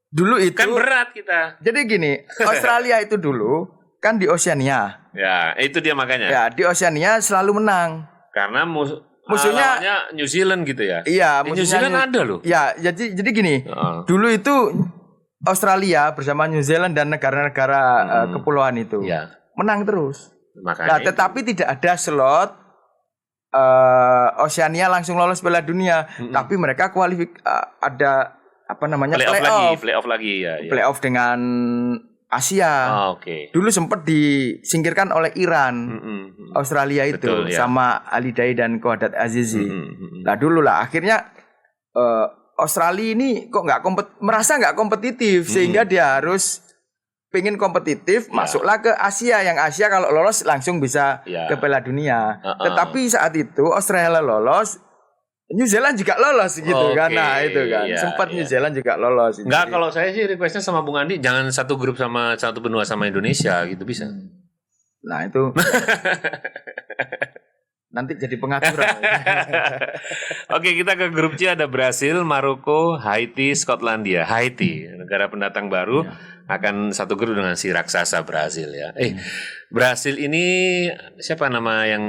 Dulu itu kan berat kita. Jadi gini, Australia itu dulu kan di Oceania. Ya, itu dia makanya. Ya, di Oceania selalu menang. Karena musuhnya New Zealand gitu ya. Iya, New Zealand ada loh. Ya, jadi gini. Dulu itu Australia bersama New Zealand dan negara-negara kepulauan itu menang terus. Makanya nah, tetapi tidak ada slot Oceania langsung lolos Piala Dunia, tapi mereka ada apa namanya playoff lagi ya. Playoff dengan Asia. Dulu sempat disingkirkan oleh Iran, Australia itu sama Ali Daei dan Kohadat Azizi. Nah dulu lah akhirnya Australia ini kok merasa nggak kompetitif sehingga dia harus pengen kompetitif, masuklah ke Asia. Yang Asia kalau lolos langsung bisa ke Piala Dunia. Tetapi saat itu Australia lolos, New Zealand juga lolos gitu kan. Nah itu kan sempat New Zealand juga lolos. Enggak, kalau saya sih requestnya sama Bung Andi jangan satu grup sama satu benua sama Indonesia gitu bisa. Nah itu nanti jadi pengaturan. Oke, kita ke grup C ada Brasil, Maroko, Haiti, Skotlandia. Haiti, negara pendatang baru akan satu grup dengan si raksasa Brasil ya. Brasil ini siapa nama yang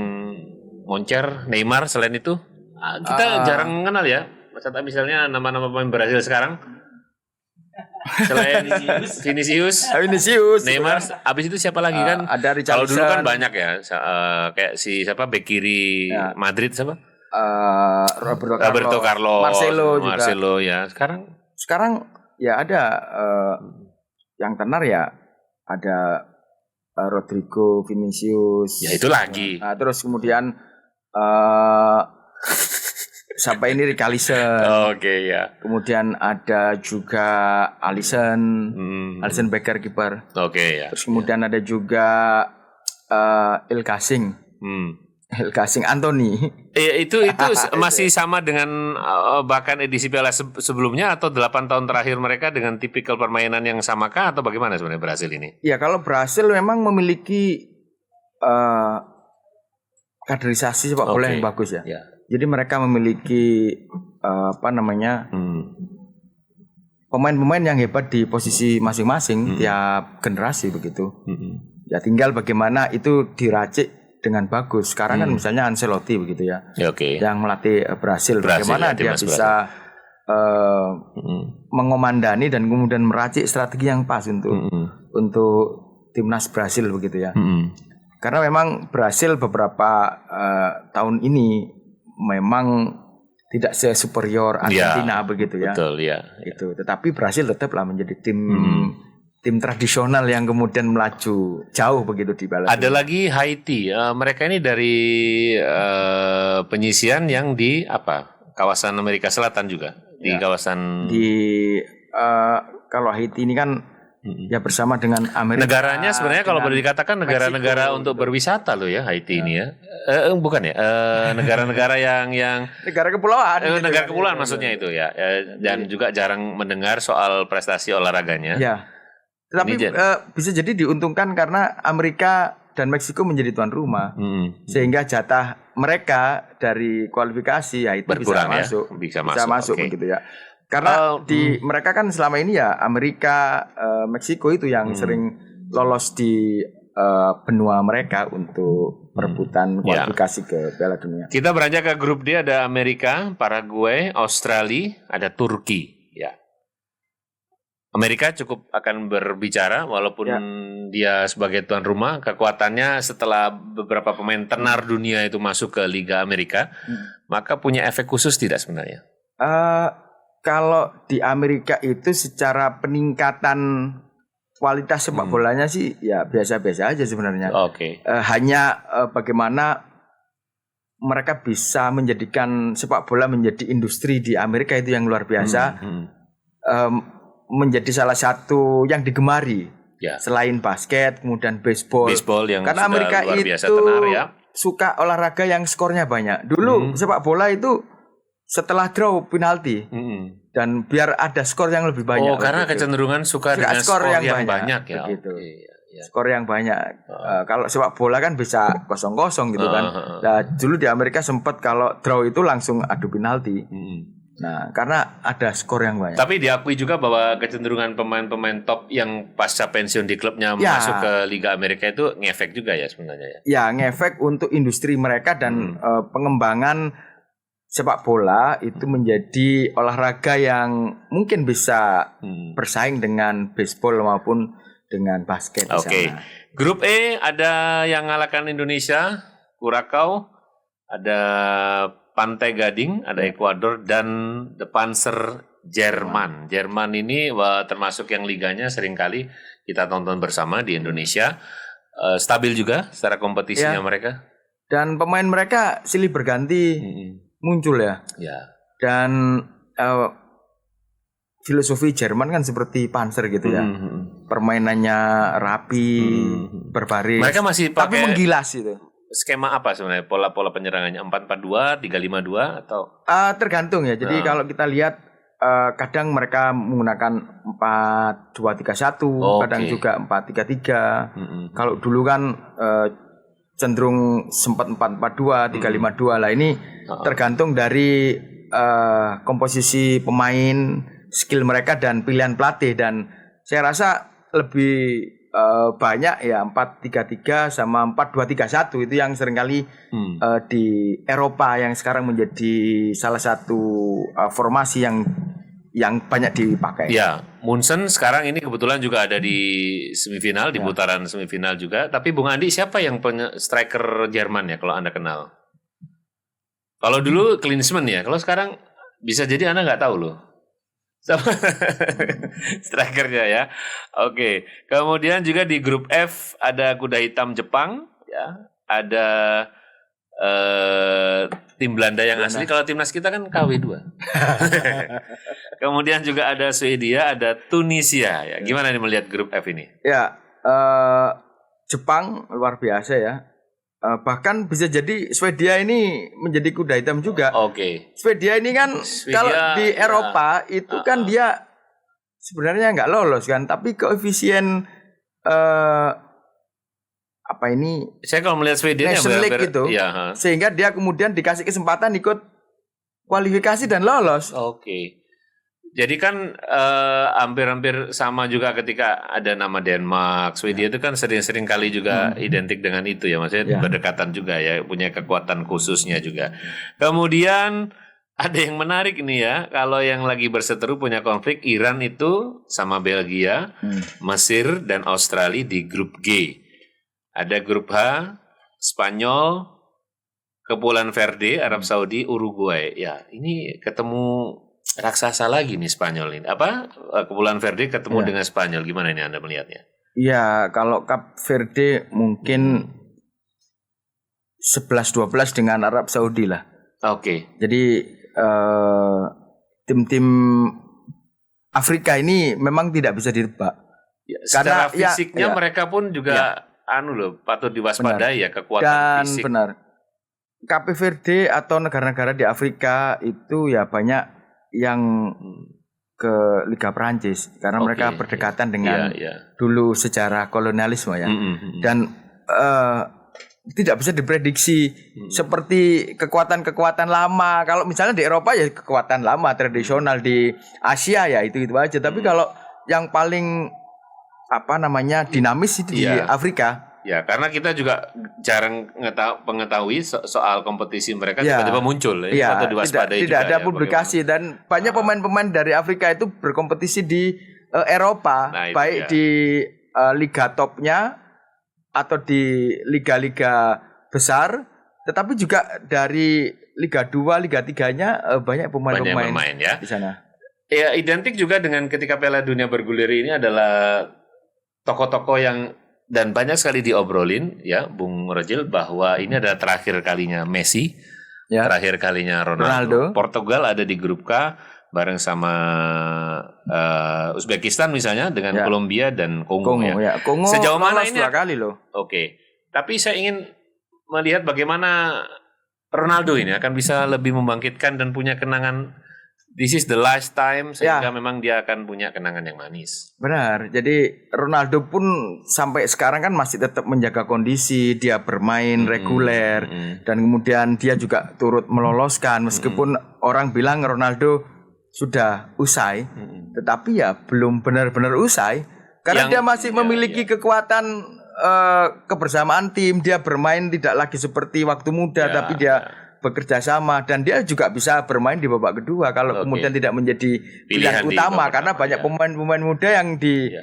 moncer? Neymar selain itu? Kita jarang mengenal ya. Misalnya nama-nama pemain Brasil sekarang. Selain Vinicius, Neymar, abis itu siapa lagi kan? Ada Richarlison. Kalau dulu kan banyak ya, kayak si siapa bek kiri Madrid siapa? Roberto Carlos, Marcelo ya. Sekarang ya ada yang tenar ya ada Rodrigo, Vinicius. Ya itu lagi. Terus kemudian sampai ini Richarlison. Kemudian ada juga Alisson Becker kiper. Terus kemudian ada juga El Casing Anthony. Itu masih sama dengan bahkan edisi Piala sebelumnya atau 8 tahun terakhir mereka dengan tipikal permainan yang samakah atau bagaimana sebenarnya Brasil ini? Ya kalau Brasil memang memiliki kaderisasi sepak bola yang bagus ya. Jadi mereka memiliki pemain-pemain yang hebat di posisi masing-masing tiap generasi begitu. Ya tinggal bagaimana itu diracik dengan bagus. Sekarang kan misalnya Ancelotti begitu ya. Yang melatih Brasil bagaimana dia bisa mengomandani dan kemudian meracik strategi yang pas untuk timnas Brasil begitu ya. Karena memang Brasil beberapa tahun ini memang tidak se-superior Argentina begitu ya. Betul ya. Itu. Tetapi Brasil tetaplah menjadi tim tim tradisional yang kemudian melaju jauh begitu di Piala Ada Dunia. lagi Haiti. Mereka ini dari penyisian yang di kawasan Amerika Selatan juga, di kawasan Kalau Haiti ini kan ya bersama dengan Amerika. negaranya sebenarnya kalau dengan boleh dikatakan negara-negara Meksiko, untuk gitu. berwisata loh ya Haiti ini ya. Bukan ya, negara-negara yang negara kepulauan. gitu negara kan. kepulauan maksudnya itu ya. Dan juga jarang mendengar soal prestasi olahraganya. Ya. Tetapi Ini bisa jadi diuntungkan karena Amerika dan Meksiko menjadi tuan rumah. Sehingga jatah mereka dari kualifikasi ya itu Berkurang ya, bisa bisa masuk masuk, oke. begitu ya. Karena mereka kan selama ini ya Amerika, Meksiko itu yang sering lolos di benua mereka untuk perebutan kualifikasi ke Piala Dunia. Kita beranjak ke grup D, ada Amerika, Paraguay, Australia, ada Turki. Ya. Amerika cukup akan berbicara walaupun dia sebagai tuan rumah, kekuatannya setelah beberapa pemain tenar dunia itu masuk ke Liga Amerika, maka punya efek khusus tidak sebenarnya? Kalau di Amerika itu secara peningkatan kualitas sepak bolanya sih ya biasa-biasa aja sebenarnya. Oke. Hanya bagaimana mereka bisa menjadikan sepak bola menjadi industri di Amerika itu yang luar biasa. Menjadi salah satu yang digemari. Ya. Selain basket, kemudian baseball. Baseball yang karena sudah Amerika luar biasa itu tenar ya. suka olahraga yang skornya banyak. Dulu sepak bola itu setelah draw penalti dan biar ada skor yang lebih banyak. Karena kecenderungan suka dengan skor yang banyak ya. Begitu. Oke, ya. Skor yang banyak. Kalau sepak bola kan bisa 0-0 gitu kan. Nah, dulu di Amerika sempat kalau draw itu langsung adu penalti. Nah, karena ada skor yang banyak. Tapi diakui juga bahwa kecenderungan pemain-pemain top yang pasca pensiun di klubnya masuk ke Liga Amerika itu ngefek juga ya sebenarnya ya. Ya, ngefek untuk industri mereka dan pengembangan sepak bola itu menjadi olahraga yang mungkin bisa bersaing dengan baseball maupun dengan basket. Oke. Grup E ada yang ngalahkan Indonesia, Curacao, ada Pantai Gading, ada Ekuador, dan The Panzer Jerman. Jerman ini termasuk yang liganya seringkali kita tonton bersama di Indonesia. Stabil juga secara kompetisinya mereka. Dan pemain mereka silih berganti muncul ya. Dan filosofi Jerman kan seperti Panzer gitu ya. Permainannya rapi, berbaris. Mereka masih tapi pakai menggilas itu. skema apa sebenarnya? Pola-pola penyerangannya 4-4-2, 3-5-2 atau? Tergantung ya. Jadi kalau kita lihat kadang mereka menggunakan 4-2-3-1, kadang juga 4-3-3. Kalau dulu kan cenderung sempat 4-4-2, 3-5-2 lah. Ini tergantung dari komposisi pemain, skill mereka dan pilihan pelatih. Dan saya rasa lebih banyak ya 4-3-3 sama 4-2-3-1 itu yang seringkali di Eropa yang sekarang menjadi salah satu formasi yang banyak dipakai. Ya, Munchen sekarang ini kebetulan juga ada di semifinal, di putaran semifinal juga. Tapi Bung Andi, siapa yang striker Jerman ya kalau Anda kenal? Kalau dulu Klinsmann ya, kalau sekarang bisa jadi Anda nggak tahu loh. Strikernya ya. Oke. Kemudian juga di grup F ada kuda hitam Jepang, ya. Ada tim Belanda yang asli. Kalau timnas kita kan KW2. Kemudian juga ada Swedia, ada Tunisia. Ya. Gimana nih melihat grup F ini? Ya, Jepang luar biasa ya. Bahkan bisa jadi Swedia ini menjadi kuda hitam juga. Oke. Swedia ini kan kalau di Eropa itu kan dia sebenarnya nggak lolos kan, tapi koefisien Saya kalau melihat Swedia Nation League itu, sehingga dia kemudian dikasih kesempatan ikut kualifikasi dan lolos. Oke. Jadi kan hampir-hampir sama juga ketika ada nama Denmark, Swedia itu kan sering-sering kali juga identik dengan itu ya, maksudnya berdekatan juga ya, punya kekuatan khususnya juga. Kemudian ada yang menarik ini ya, kalau yang lagi berseteru punya konflik, Iran itu sama Belgia, Mesir dan Australia di grup G. Ada grup H, Spanyol, Kepulauan Verde, Arab Saudi, Uruguay. Ya, ini ketemu raksasa lagi nih Spanyol ini. Kepulauan Verde ketemu dengan Spanyol. Gimana ini Anda melihatnya? Ya, kalau Cape Verde mungkin 11-12 dengan Arab Saudi lah. Oke. Jadi tim-tim Afrika ini memang tidak bisa ditebak. Ya, secara Karena fisiknya mereka pun juga patut diwaspadai ya kekuatan dan fisik. benar. Cape Verde atau negara-negara di Afrika itu ya banyak yang ke Liga Prancis karena mereka berdekatan dengan dulu sejarah kolonialisme ya. Dan tidak bisa diprediksi seperti kekuatan-kekuatan lama. Kalau misalnya di Eropa ya kekuatan lama tradisional, di Asia ya itu aja. Tapi kalau yang paling dinamis itu di Afrika. Ya, karena kita juga jarang mengetahui soal kompetisi mereka tiba-tiba muncul ya. Atau diwaspadai tidak ada publikasi dan banyak pemain-pemain dari Afrika itu berkompetisi di Eropa, baik di liga topnya atau di liga-liga besar, tetapi juga dari Liga 2, Liga 3-nya banyak pemain-pemain ya di sana. Ya, identik juga dengan ketika Piala Dunia bergulir ini adalah tokoh-tokoh yang dan banyak sekali diobrolin ya Bung Rojil bahwa ini adalah terakhir kalinya Messi, terakhir kalinya Ronaldo. Portugal ada di grup K bareng sama Uzbekistan misalnya dengan Kolombia dan Kongo ya. Kongo sejauh mana ini? 2 kali loh. Oke. Tapi saya ingin melihat bagaimana Ronaldo ini akan bisa lebih membangkitkan dan punya kenangan. This is the last time sehingga memang dia akan punya kenangan yang manis. Benar. Jadi Ronaldo pun sampai sekarang kan masih tetap menjaga kondisi, dia bermain reguler dan kemudian dia juga turut meloloskan meskipun orang bilang Ronaldo sudah usai, tetapi ya belum benar-benar usai karena dia masih memiliki kekuatan kebersamaan tim, dia bermain tidak lagi seperti waktu muda tapi dia bekerja sama dan dia juga bisa bermain di babak kedua kalau kemudian tidak menjadi pilihan utama karena banyak pemain-pemain muda yang di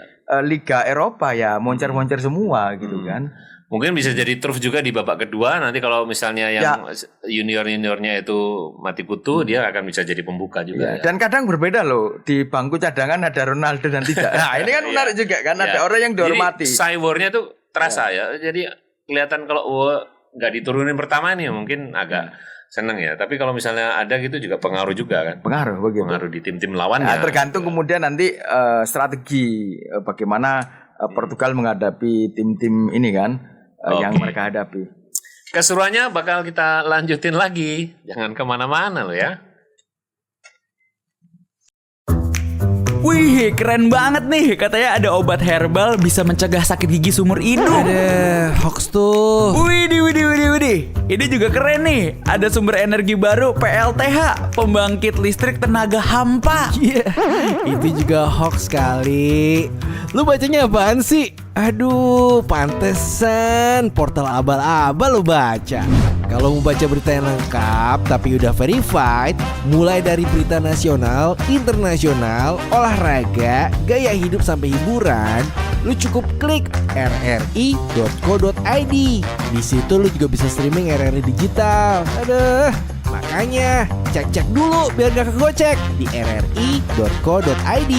Liga Eropa ya moncer-moncer semua gitu kan. Mungkin bisa jadi turf juga di babak kedua nanti kalau misalnya yang junior-juniornya itu mati kutu dia akan bisa jadi pembuka juga. Dan kadang berbeda loh di bangku cadangan ada Ronaldo dan tidak. Nah ini kan menarik juga kan ada orang yang dihormati. Jadi cybornya tuh terasa ya. Jadi kelihatan kalau nggak diturunin pertama nih mungkin agak seneng ya. Tapi kalau misalnya ada gitu juga pengaruh juga kan. Pengaruh begitu. Pengaruh di tim-tim lawannya. Nah, tergantung kemudian nanti strategi bagaimana Portugal menghadapi tim-tim ini kan yang mereka hadapi. Keseruannya bakal kita lanjutin lagi. Jangan kemana-mana loh ya. Wih, keren banget nih. Katanya ada obat herbal bisa mencegah sakit gigi seumur hidup. Ada hoax tuh. Widih. Ini juga keren nih. Ada sumber energi baru PLTH, pembangkit listrik tenaga hampa. Iya, itu juga hoax kali. Lu bacanya apaan sih? Aduh, pantesan portal abal-abal lu baca. Kalau mau baca berita yang lengkap tapi udah verified, mulai dari berita nasional, internasional, olahraga, gaya hidup sampai hiburan, lu cukup klik rri.co.id. Di situ lu juga bisa streaming RRI digital. Aduh, makanya cek-cek dulu biar gak kegocek di rri.co.id.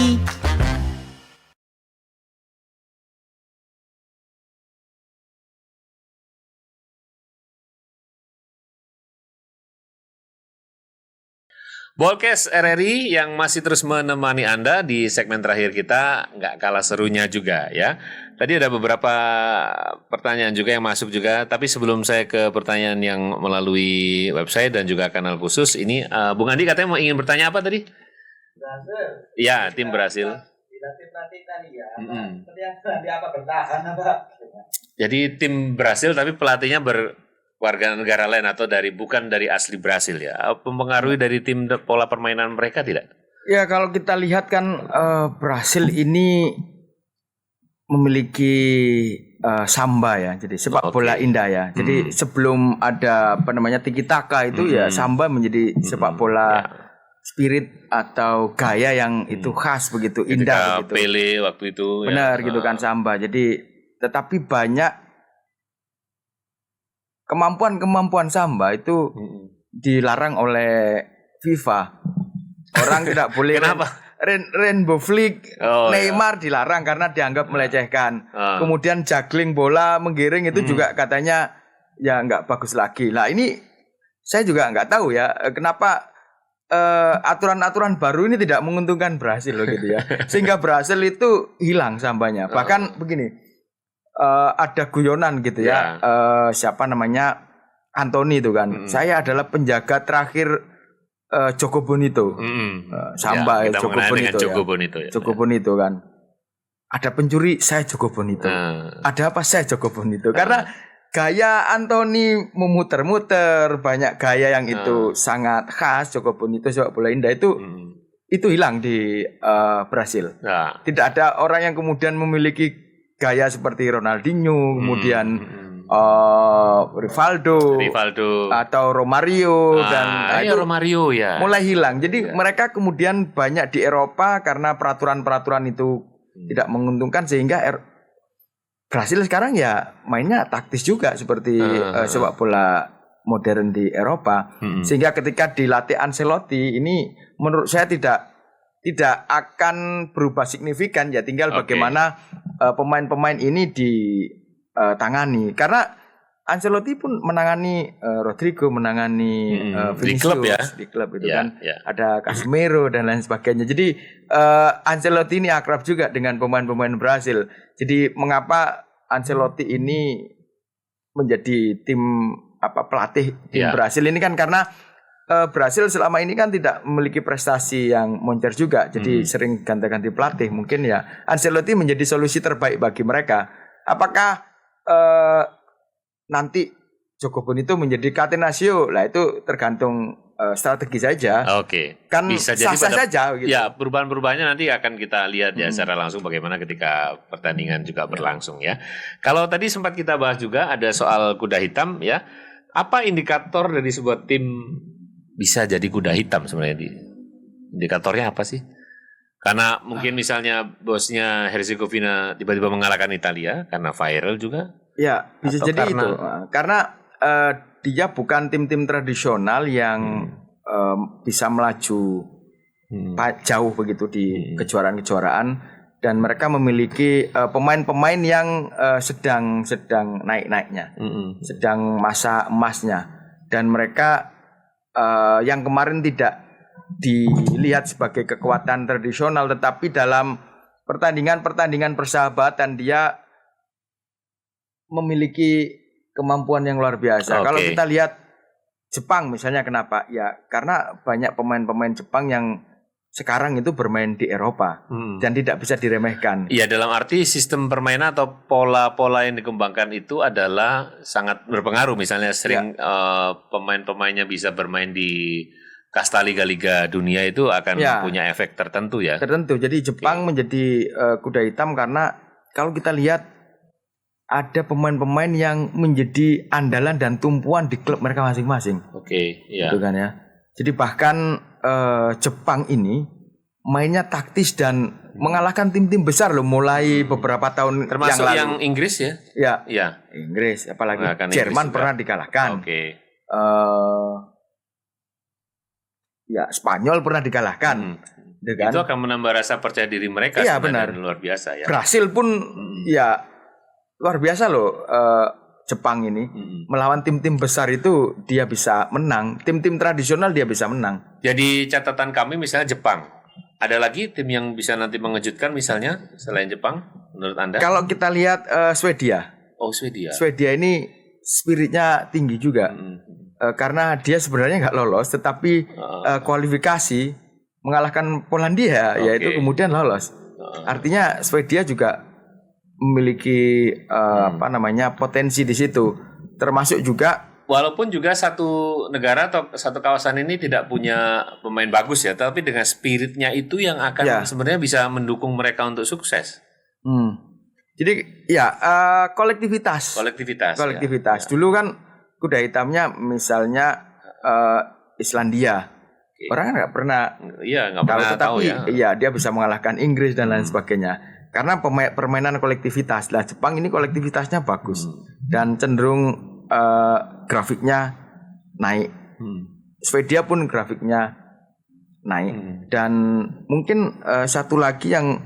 Bolkes RRI yang masih terus menemani Anda di segmen terakhir kita, nggak kalah serunya juga ya. Tadi ada beberapa pertanyaan juga yang masuk juga, tapi sebelum saya ke pertanyaan yang melalui website dan juga kanal khusus, ini Bung Andi katanya mau ingin bertanya apa tadi? Brasil. Ya, tim Brasil. Tim nanti ya. Nanti apa bertahan apa? Jadi tim Brasil tapi pelatihnya warga negara lain atau bukan dari asli Brasil ya. Mempengaruhi dari tim pola permainan mereka tidak? Ya kalau kita lihat kan Brasil ini memiliki samba ya. Jadi sepak bola indah ya. Jadi sebelum ada tiki taka itu ya samba menjadi sepak bola spirit atau gaya yang itu khas begitu indah begitu. Pele waktu itu benar gitu kan samba. Jadi tetapi banyak kemampuan samba itu dilarang oleh FIFA. Orang tidak boleh. Kenapa? Rainbow flick, Oh, Neymar dilarang karena dianggap melecehkan. Kemudian juggling bola menggiring itu juga katanya ya nggak bagus lagi. Nah ini saya juga nggak tahu ya kenapa aturan-aturan baru ini tidak menguntungkan Brasil loh gitu ya. Sehingga Brasil itu hilang sampahnya. Bahkan begini, ada guyonan gitu ya. Siapa namanya Anthony itu kan. Saya adalah penjaga terakhir Joko Bonito. Samba kita Joko mengenal dengan Bonito. Joko Ya. Bonito ya. Joko Bonito kan. Ada pencuri, saya Joko Bonito. Ada apa, saya Joko Bonito. Karena gaya Anthony memuter-muter, banyak gaya yang itu sangat khas Joko Bonito sepak bola indah itu hilang di Brasil. Nah, Tidak ada orang yang kemudian memiliki gaya seperti Ronaldinho, kemudian Rivaldo atau Romario dan itu Romario ya. mulai hilang. Jadi mereka kemudian banyak di Eropa karena peraturan-peraturan itu tidak menguntungkan sehingga Brasil sekarang ya mainnya taktis juga seperti sepak bola modern di Eropa. Sehingga ketika dilatih Ancelotti ini menurut saya tidak akan berubah signifikan ya, tinggal bagaimana pemain-pemain ini ditangani. Karena Ancelotti pun menangani Rodrigo, menangani Vinicius di klub ya. di klub itu Ya, kan. ya. Ada Casemiro dan lain sebagainya. Jadi Ancelotti ini akrab juga dengan pemain-pemain Brasil. Jadi mengapa Ancelotti ini menjadi pelatih tim Brasil ini kan karena Brasil selama ini kan tidak memiliki prestasi yang moncer juga. Jadi sering ganti-ganti pelatih. Mungkin ya Ancelotti menjadi solusi terbaik bagi mereka. Apakah nanti Joko Bonito menjadi Catenaccio? Lah itu tergantung strategi saja. Oke. Kan Bisa jadi sah-sah saja gitu. Ya, perubahan-perubahannya nanti akan kita lihat ya secara langsung bagaimana ketika pertandingan juga berlangsung ya. Kalau tadi sempat kita bahas juga ada soal kuda hitam ya. Apa indikator dari sebuah tim bisa jadi kuda hitam sebenarnya? Indikatornya apa sih? Karena mungkin misalnya bosnya Herzegovina tiba-tiba mengalahkan Italia karena viral juga. Ya, bisa Atau jadi karena- itu. Karena dia bukan tim-tim tradisional yang bisa melaju jauh begitu di kejuaraan-kejuaraan, dan mereka memiliki pemain-pemain yang sedang naik-naiknya, sedang masa emasnya, dan mereka yang kemarin tidak dilihat sebagai kekuatan tradisional, tetapi dalam pertandingan persahabatan dia memiliki kemampuan yang luar biasa. Kalau kita lihat Jepang misalnya, kenapa? Ya karena banyak pemain-pemain Jepang yang sekarang itu bermain di Eropa dan tidak bisa diremehkan. Iya, dalam arti sistem permainan atau pola-pola yang dikembangkan itu adalah sangat berpengaruh. Misalnya sering pemain-pemainnya bisa bermain di kasta liga-liga dunia itu akan punya efek tertentu ya. Tertentu. Jadi Jepang menjadi kuda hitam karena kalau kita lihat ada pemain-pemain yang menjadi andalan dan tumpuan di klub mereka masing-masing. Iya. Gitu kan ya. Jadi bahkan Jepang ini mainnya taktis dan mengalahkan tim-tim besar loh mulai beberapa tahun Termasuk yang lalu. yang Inggris ya? Ya, Iya. Inggris, apalagi Mengalahkan Jerman Inggris pernah juga. dikalahkan. Ya, Spanyol pernah dikalahkan. Gitu kan? Itu akan menambah rasa percaya diri mereka Iya, sebenarnya, benar. dan luar biasa ya. Brasil pun ya luar biasa loh. Jepang ini melawan tim-tim besar itu dia bisa menang. Tim-tim tradisional dia bisa menang. Jadi catatan kami misalnya Jepang. Ada lagi tim yang bisa nanti mengejutkan misalnya selain Jepang menurut Anda? Kalau kita lihat Swedia. Oh, Swedia. Swedia ini spiritnya tinggi juga. Karena dia sebenarnya nggak lolos, tetapi kualifikasi mengalahkan Polandia, yaitu kemudian lolos. Artinya Swedia juga memiliki potensi di situ. Termasuk juga Walaupun juga satu negara atau satu kawasan ini tidak punya pemain bagus ya, tapi dengan spiritnya itu yang akan sebenarnya bisa mendukung mereka untuk sukses. Jadi ya kolektivitas. Ya. Dulu kan kuda hitamnya misalnya Islandia. Orang kan nggak pernah. Iya, nggak pernah tahu ya. Iya, dia bisa mengalahkan Inggris dan lain sebagainya. Karena permainan kolektivitas. Lah Jepang ini kolektivitasnya bagus dan cenderung grafiknya naik. Swedia pun grafiknya naik. Dan mungkin satu lagi yang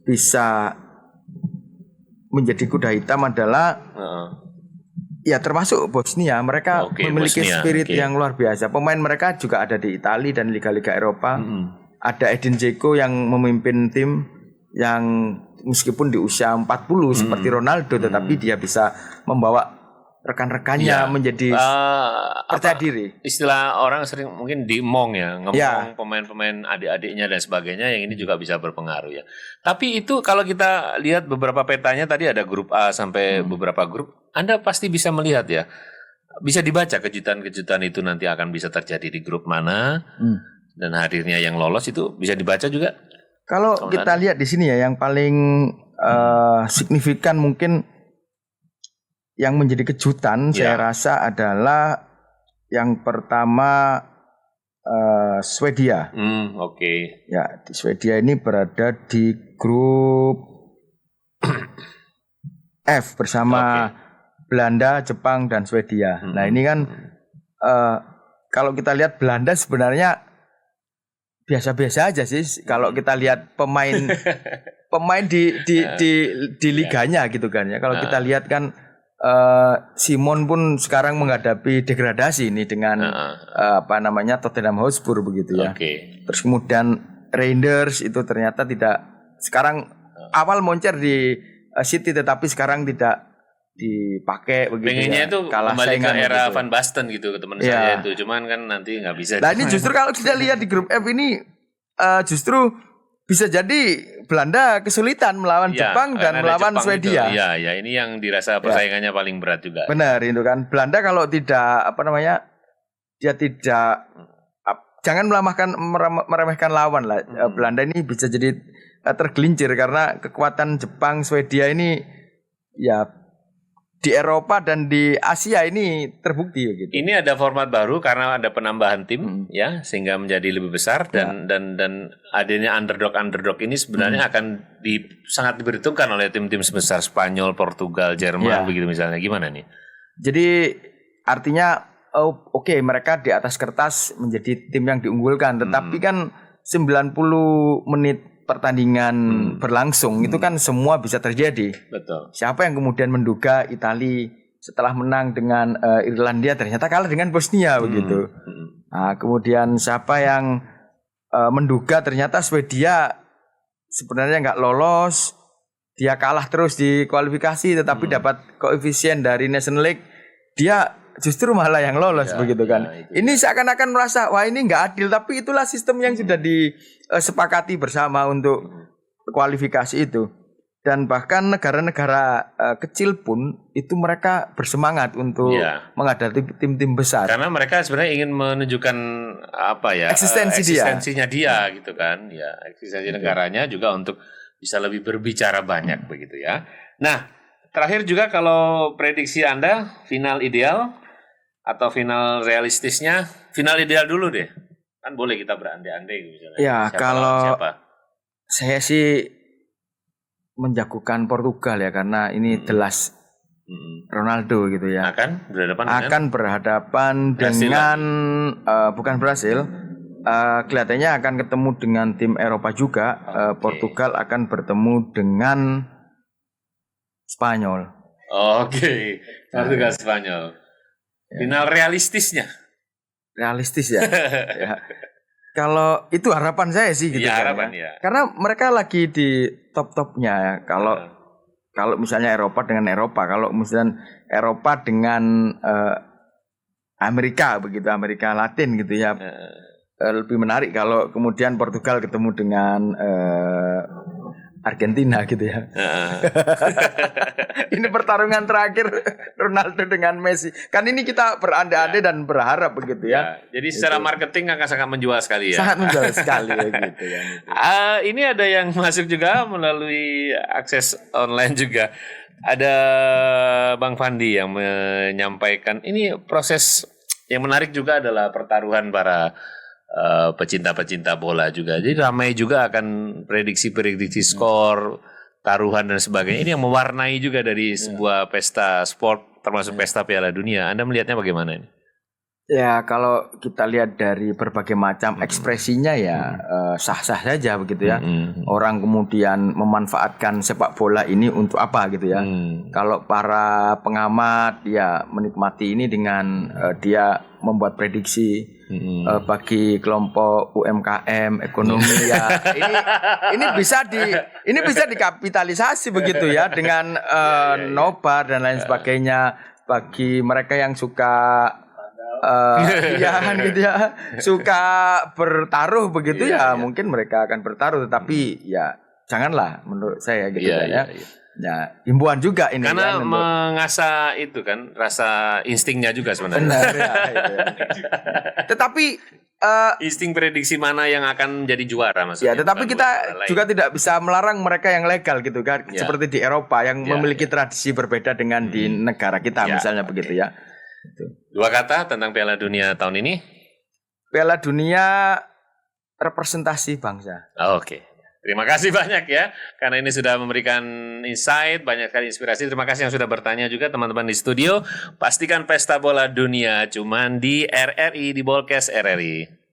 bisa menjadi kuda hitam adalah ya termasuk Bosnia. Mereka memiliki Bosnia, spirit yang luar biasa. Pemain mereka juga ada di Italia dan liga-liga Eropa. Ada Edin Dzeko yang memimpin tim yang meskipun di usia 40 seperti Ronaldo, tetapi dia bisa membawa rekan-rekannya menjadi percaya diri. Istilah orang sering mungkin dimong ya, ngomong pemain-pemain adik-adiknya dan sebagainya, yang ini juga bisa berpengaruh ya. Tapi itu kalau kita lihat beberapa petanya tadi ada grup A sampai beberapa grup, Anda pasti bisa melihat ya, bisa dibaca kejutan-kejutan itu nanti akan bisa terjadi di grup mana, dan hadirnya yang lolos itu bisa dibaca juga. Kalau kita lihat di sini ya, yang paling signifikan mungkin yang menjadi kejutan saya rasa adalah yang pertama Swedia. Ya, di Swedia ini berada di grup F bersama Belanda, Jepang dan Swedia. Nah, ini kan kalau kita lihat Belanda sebenarnya biasa-biasa aja sih kalau kita lihat pemain di liganya gitu kan ya. Kalau kita lihat kan Simon pun sekarang menghadapi degradasi ini dengan Tottenham Hotspur begitu ya. Terus kemudian Rangers itu ternyata tidak, sekarang awal moncer di City tetapi sekarang tidak dipakai begitu. Pengennya ya. itu kembali ke era Van Basten gitu ke teman saya itu, cuman kan nanti nggak bisa. Nah ini justru kalau kita lihat di grup F ini justru bisa jadi Belanda kesulitan melawan Jepang dan melawan Swedia. Iya, ini yang dirasa persaingannya paling berat juga. Benar itu kan. Belanda kalau tidak dia tidak jangan meremehkan lawan lah. Belanda ini bisa jadi tergelincir karena kekuatan Jepang, Swedia ini ya di Eropa dan di Asia ini terbukti begitu. Ini ada format baru karena ada penambahan tim ya, sehingga menjadi lebih besar dan adanya underdog ini sebenarnya akan sangat diperhitungkan oleh tim-tim sebesar Spanyol, Portugal, Jerman begitu misalnya. Gimana nih? Jadi artinya mereka di atas kertas menjadi tim yang diunggulkan, tetapi kan 90 menit pertandingan berlangsung itu kan semua bisa terjadi. Betul. Siapa yang kemudian menduga Italia setelah menang dengan Irlandia ternyata kalah dengan Bosnia begitu. Nah, kemudian siapa yang menduga ternyata Swedia sebenarnya nggak lolos, dia kalah terus di kualifikasi tetapi dapat koefisien dari Nation League, dia justru malah yang lolos begitu kan. Ini seakan-akan merasa wah ini nggak adil, tapi itulah sistem yang sudah disepakati bersama untuk kualifikasi itu. Dan bahkan negara-negara kecil pun itu mereka bersemangat untuk menghadapi tim-tim besar. Karena mereka sebenarnya ingin menunjukkan eksistensinya dia gitu kan. Ya, eksistensi negaranya juga untuk bisa lebih berbicara banyak begitu ya. Nah, terakhir juga kalau prediksi Anda final ideal atau final realistisnya, final ideal dulu deh. Kan boleh kita berandai-andai misalnya. Ya, saya sih menjagokan Portugal ya, karena ini jelas Ronaldo gitu ya. Akan berhadapan dengan bukan Brasil. Kelihatannya akan ketemu dengan tim Eropa juga. Portugal akan bertemu dengan Spanyol. Portugal Spanyol. Final realistisnya. Realistis ya. Ya. Kalau itu harapan saya sih gitu kan. Ya. Karena mereka lagi di top-topnya ya. Kalau misalnya Eropa dengan Eropa, kalau misalnya Eropa dengan Amerika begitu, Amerika Latin gitu ya. Lebih menarik kalau kemudian Portugal ketemu dengan Argentina gitu ya. Ini pertarungan terakhir Ronaldo dengan Messi. Kan ini kita berandai-andai dan berharap begitu ya. Jadi secara marketing akan sangat menjual sekali ya. Sangat menjual sekali ya gitu ya. Ini ada yang masuk juga melalui akses online juga. Ada Bang Fandi yang menyampaikan ini proses yang menarik juga adalah pertaruhan para pecinta-pecinta bola juga. Jadi ramai juga akan prediksi-prediksi skor, taruhan dan sebagainya. Ini yang mewarnai juga dari sebuah pesta sport, termasuk pesta Piala Dunia. Anda melihatnya bagaimana ini? Ya kalau kita lihat dari berbagai macam ekspresinya ya sah-sah saja begitu ya. Orang kemudian memanfaatkan sepak bola ini untuk apa gitu ya. Kalau para pengamat ya menikmati ini dengan dia membuat prediksi bagi kelompok UMKM ekonomi ya. Ini bisa dikapitalisasi begitu ya dengan nobar dan lain sebagainya bagi mereka yang suka ya gitu ya suka bertaruh begitu ya mungkin mereka akan bertaruh tetapi ya janganlah menurut saya gitu ya. Himbauan juga ini karena kan, mengasah itu kan rasa instingnya juga sebenarnya. benar ya, itu ya. Tetapi Insting prediksi mana yang akan menjadi juara maksudnya. ya, tetapi bukan kita lain. juga tidak bisa melarang mereka yang legal gitu kan, seperti di Eropa yang memiliki tradisi berbeda dengan di negara kita misalnya begitu ya. Dua kata tentang Piala Dunia tahun ini. Piala Dunia representasi bangsa. Oke. Terima kasih banyak ya, karena ini sudah memberikan insight, banyak sekali inspirasi. Terima kasih yang sudah bertanya juga teman-teman di studio. Pastikan Pesta Bola Dunia cuman di RRI, di Bolkes RRI.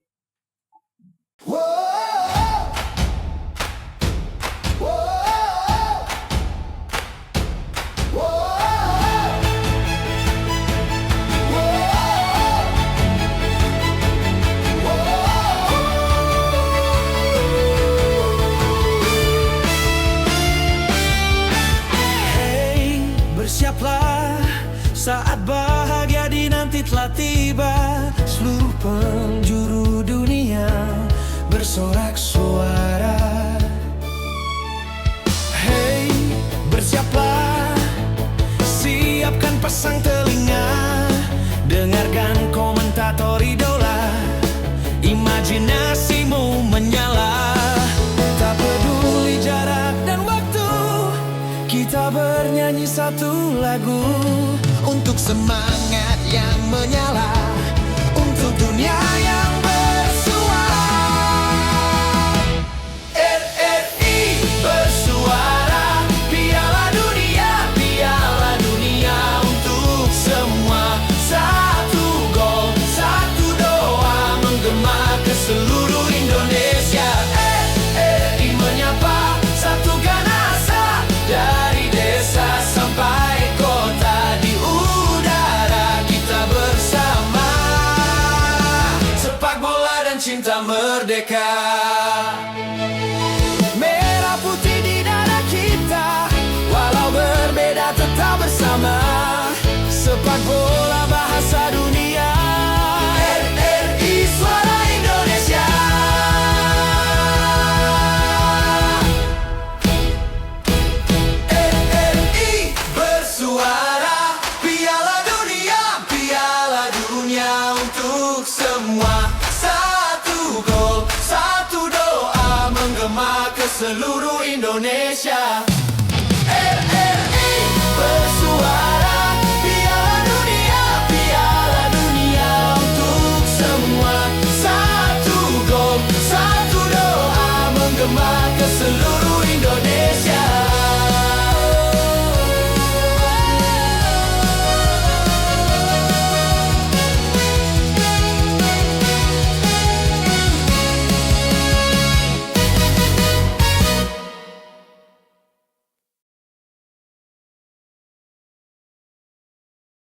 Bersiaplah, saat bahagia dinanti telah tiba. Seluruh penjuru dunia bersorak suara. Hey, bersiaplah, siapkan pasang telinga, dengarkan komentator idola, imajinasimu menyala. Tak peduli jarak dan waktu, kita bernyanyi satu lagu untuk semangat yang menyala, untuk dunia yang bersuara. RRI bersuara, Piala Dunia untuk semua. Satu gol, satu doa menggema ke seluruh Indonesia. RRI menyapa, satukan asa dari desa sampai kota, di udara kita bersama. Sepak bola dan cinta merdeka, merah putih di dada kita, walau berbeda tetap bersama. Sepak bola bahasa dunia, RRI suara Indonesia. RRI bersuara, Piala Dunia untuk semua. Satu gol, satu doa menggema ke seluruh Indonesia.